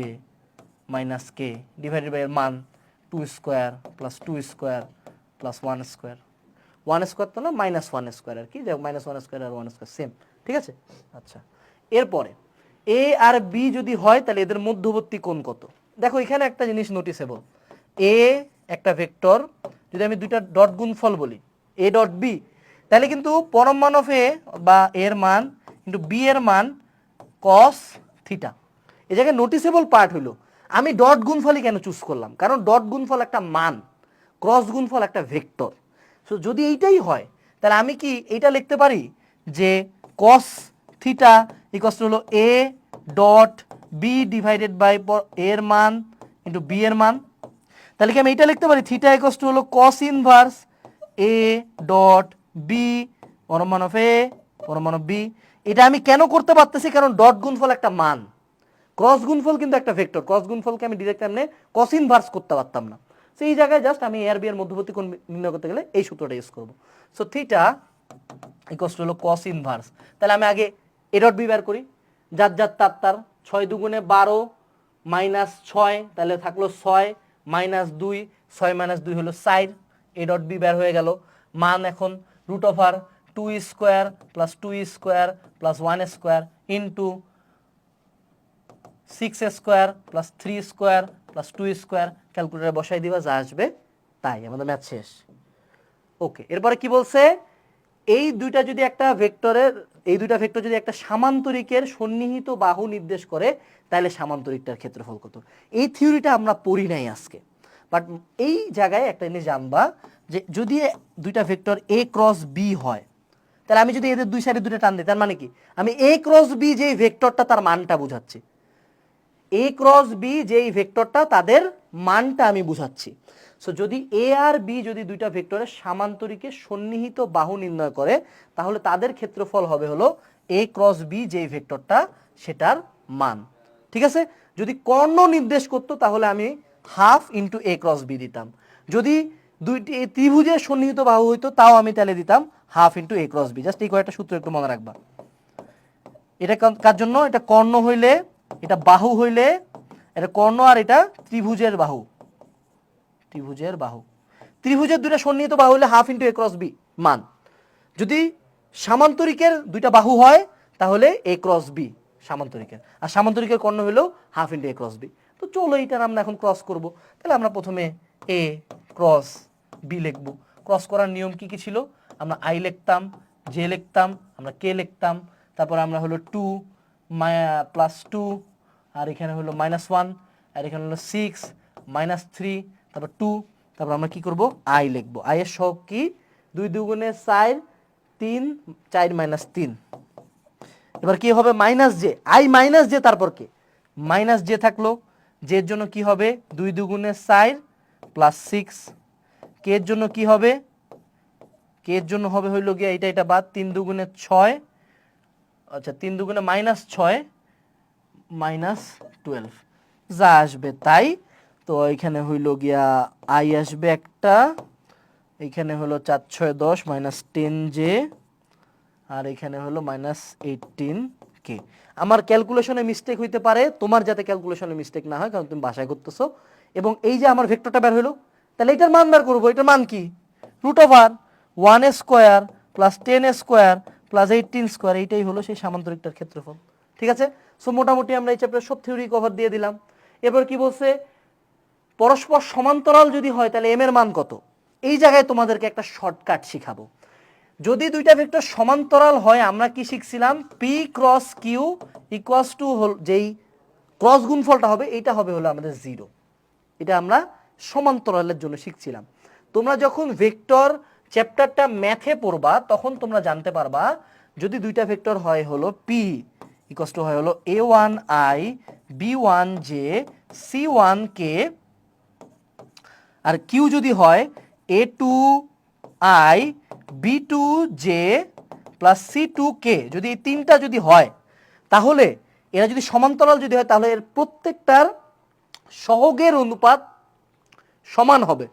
A: minus K divided by এর মান 2 square plus 2 square plus 1 square, 1 square তো না, মাইনাস 1 স্কোয়ার আর কি, মাইনাস 1 স্কোয়ার আর 1 স্কোয়ার সেম, ঠিক আছে। আচ্ছা, এরপরে এ আর বি যদি হয় তাহলে এদের মধ্যবর্তী কোণ কত। দেখো এখানে একটা জিনিস নোটিসেবল, এ একটা ভেক্টর, যদি আমি দুইটা ডট গুণফল বলি এ ডট বি, তাহলে কিন্তু পরম মান অফ এ বা এর মান কিন্তু বি এর মান কস থিটা। এই জায়গায় নোটিসেবল পার্ট হলো আমি ডট গুণফলই কেন চুজ করলাম, কারণ ডট গুণফল একটা মান, ক্রস গুণফল একটা ভেক্টর। সো যদি এইটাই হয় তাহলে আমি কি এইটা লিখতে পারি যে কস থিটা ইকুয়ালস টু হলো A dot B divided by এর মান ইন্টু বি এর মান। তাহলে কি আমি এইটা লিখতে পারি থিটা ইকুয়ালস টু হলো cos inverse A dot B পরম মান অফ এ পরম মান অফ বি। এটা আমি কেন করতে পারতেছি, কারণ ডট গুণফল একটা মান, ক্রস গুণফল কিন্তু একটা ভেক্টর, ক্রস গুণফলকে আমি ডিরেক্ট এমনি কস ইনভার্স করতে পারতাম না। সো এই জায়গায় জাস্ট আমি এ আর বি এর মধ্যবর্তী কোণ নির্ণয় করতে গেলে এই সূত্রটা ইউজ করব। সো থিটা ইকুয়ালস টু হলো কস ইনভার্স, তাহলে আমি আগে এ ডট বি বের করি, যার যার তার 6 দুগুণে 12 মাইনাস 6, তাহলে থাকলো 6 মাইনাস 2, 6 মাইনাস 2 হলো 4, এ ডট বি বের হয়ে গেল। মান এখন root over 2 square plus 2 square plus 1 square into 6 square plus 3 square plus 2 square, ক্যালকুলেটারে বসাই দিবা, যা আসবে তাই। আমাদের ম্যাথ শেষ। ওকে, এরপরে কি বলছে, এই দুইটা যদি একটা ভেক্টরের, এই দুইটা ভেক্টর যদি একটা সামান্তরিকের সন্নিহিত বাহু নির্দেশ করে তাহলে সামান্তরিকটার ক্ষেত্রফল কত। এই থিওরিটা আমরা পড়ি নাই আজকে, বাট এই জায়গায় একটা জিনিস জানবা যে যদি দুইটা ভেক্টর এ ক্রস বি হয় তাহলে আমি যদি এদের দুই সাইডে দুটো টান দিই, তার মানে কি আমি এ ক্রস বি যে ভেক্টরটা তার মানটা বুঝাচ্ছি, এ ক্রস বি যেই ভেক্টরটা তাদের মানটা আমি বুঝাচ্ছি। সো যদি এ আর বি যদি দুইটা ভেক্টরের সামান্তরিকে সন্নিহিত বাহু নির্ণয় করে তাহলে তাদের ক্ষেত্রফল হবে হলো এ ক্রস বি যেই ভেক্টরটা সেটার মান, ঠিক আছে। যদি কর্ণ নির্দেশ করতো তাহলে আমি হাফ ইন্টু এ ক্রস বি দিতাম। যদি দুইটি ত্রিভুজের সন্নিহিত বাহু হইতো তাও আমি তাহলে দিতাম হাফ ইন্টু এ ক্রস বি। জাস্ট এই কয়েকটা সূত্র একটু মনে রাখবা। এটা কার জন্য? এটা কর্ণ হইলে, এটা বাহু হইলে, এটা কর্ণ আর এটা ত্রিভুজের বাহু। ত্রিভুজের বাহু, ত্রিভুজের দুইটা সন্নিহিত বাহু হলে হাফ ইন্টু এ ক্রস বি মান। যদি সামান্তরিকের দুইটা বাহু হয় তাহলে এ ক্রস বি সামান্তরিকের, আর সামান্তরিকের কর্ণ হলো হাফ ইন্টু এ ক্রস বি। তো চলো এইটার আমরা এখন ক্রস করব। তাহলে আমরা প্রথমে এ ক্রস বি লিখব। ক্রস করার নিয়ম কি কি ছিল? আমরা আই লিখতাম, জে লিখতাম, আমরা কে লিখতাম, তারপর আমরা হলো 2 প্লাস 2, আর এখানে হলো -1, আর এখানে হলো 6 -3, তারপর 2, তারপর আমরা কি করব? আই লিখব। আই এর সহগ কি? 2 দুগুণে 4, 3, 4 - 3। এবার কি হবে? Minus J, I minus J, তারপর কে, মাইনাস জে থাকলো। জের জন্য কি হবে? 2 দুগুণে 4 প্লাস 6। কে এর জন্য কি হবে? কে এর জন্য হবে হইল গিয়া এটা বাদ, 3 দুগুণে 6, আচ্ছা 3 দুগুণে -6 -12, যা আসবে তাই। তো এখানে হইল গিয়া আই আসবে একটা, এখানে হলো 4 6 10 -10 জে, আর এখানে হলো -18 কে। আমার ক্যালকুলেশনে মিস্টেক হইতে পারে, তোমার যাতে ক্যালকুলেশনে মিস্টেক না হয়, কারণ তুমি বাসায় করতেছো। এবং এই যে আমার ভেক্টরটা বের হলো, তাহলে এটার মান বের করবো। এটার মান কি? √1² প্লাস 10² প্লাস 18², এইটাই হলো সেই সামান্তরিকটার ক্ষেত্রফল। ঠিক আছে? সো মোটামুটি আমরা এই চ্যাপ্টার সব থিওরি কভার দিয়ে দিলাম। এবার কি বলছে? পরস্পর সমান্তরাল যদি হয় তাহলে এম এর মান কত? এই জায়গায় তোমাদেরকে একটা শর্টকাট শিখাবো। যদি দুইটা ভেক্টর সমান্তরাল হয়, আমরা কি শিখছিলাম? P cross Q equals to যেই ক্রস গুণফলটা হবে এইটা হবে হলো আমাদের 0। এটা আমরা সমান্তরালের জন্য শিখছিলাম। তোমরা যখন ভেক্টর চ্যাপ্টারটা ম্যাথে পড়বা তখন তোমরা জানতে পারবা, যদি দুইটা ভেক্টর হয় হলো পি ইকুয়ালস টু হয় হলো a1i b1j c1k, আর কিউ যদি হয় a2i b2j প্লাস c2k, যদি এই তিনটা যদি হয় তাহলে এরা যদি সমান্তরাল যদি হয় তাহলে এর প্রত্যেকটার সহগের অনুপাত সমান হবে।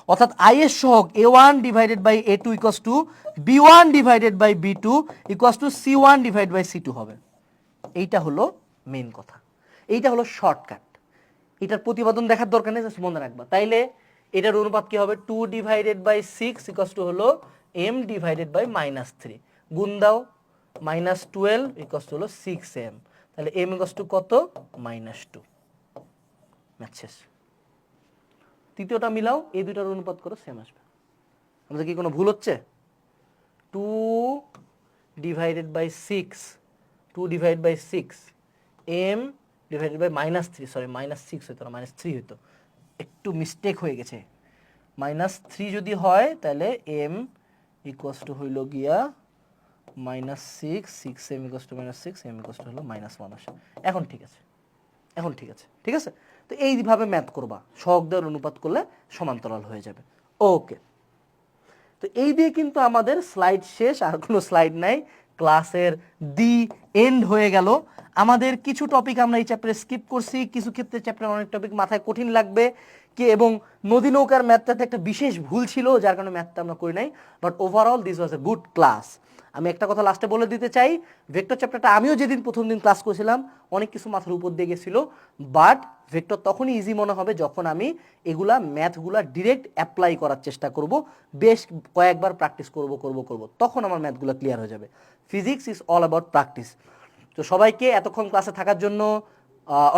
A: অর্থাৎ আই এর সহগ a1 divided by a2 equals to b1 divided by b2 equals to c1 divided by c2 হবে। এইটা হলো মেইন কথা, এইটা হলো শর্টকাট। এটার প্রতিপাদন দেখার দরকার নেই, জাস্ট মনে রাখবা। তাইলে এটার অনুপাত কি হবে? 2 ডিভাইডেড বাই 6 ইকুয়ালস টু হলো m ডিভাইডেড বাই -3, গুণ দাও, -12 ইকুয়ালস টু হলো 6m, তাহলে m ইকুয়ালস টু কত? -2। ম্যাথ শেষ। তৃতীয়টা মিলাও, এই দুইটার অনুপাত করো, সেম আসবে। আমাদের কি কোনো ভুল হচ্ছে? 2 divided by 6, 2 divided by 6 m divided by -3, sorry -6 হইতো না, -3 হইতো, একটু মিস্টেক হয়ে গেছে। -3 যদি হয় তাহলে m ইকুয়ালস টু হইল গিয়া -6, 6m equals to -6, m equals to হলো -1 আসে। এখন ঠিক আছে, এখন ঠিক আছে, ঠিক আছে। তো এইভাবে ম্যাথ করবা, সহগদের অনুপাত করলে সমান্তরাল হয়ে যাবে। ওকে, তো এই দিয়ে কিন্তু আমাদের স্লাইড শেষ, আর কোনো স্লাইড নাই। ক্লাসের দি এন্ড হয়ে গেল। আমাদের কিছু টপিক আমরা এই চ্যাপ্টারে স্কিপ করছি, কিছু ক্ষেত্রে চ্যাপ্টারে অনেক টপিক মাথায় কঠিন লাগবে কি, এবং নদী নৌকার ম্যাথটাতে একটা বিশেষ ভুল ছিল যার কারণে ম্যাথটা আমরা করি নাই। But overall this was a good class. আমি একটা কথা লাস্টে বলে দিতে চাই, ভেক্টর চ্যাপ্টারটা আমিও যেদিন প্রথম দিন ক্লাস করেছিলাম অনেক কিছু মাথার উপর দিয়ে গেছিল, বাট ভেক্টর তখনই ইজি মনে হবে যখন আমি এগুলা ম্যাথগুলা ডিরেক্ট অ্যাপ্লাই করার চেষ্টা করব, বেশ কয়েকবার প্র্যাকটিস করব, তখন আমার ম্যাথগুলো ক্লিয়ার হয়ে যাবে। Physics is all about practice. তো সবাইকে এতক্ষণ ক্লাসে থাকার জন্য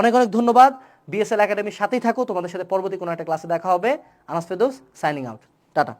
A: অনেক অনেক ধন্যবাদ। বিএসএল একাডেমির সাথেই থাকো, তোমাদের সাথে পরবর্তী কোনো একটা ক্লাসে দেখা হবে। Anas Ferdous signing out, tata.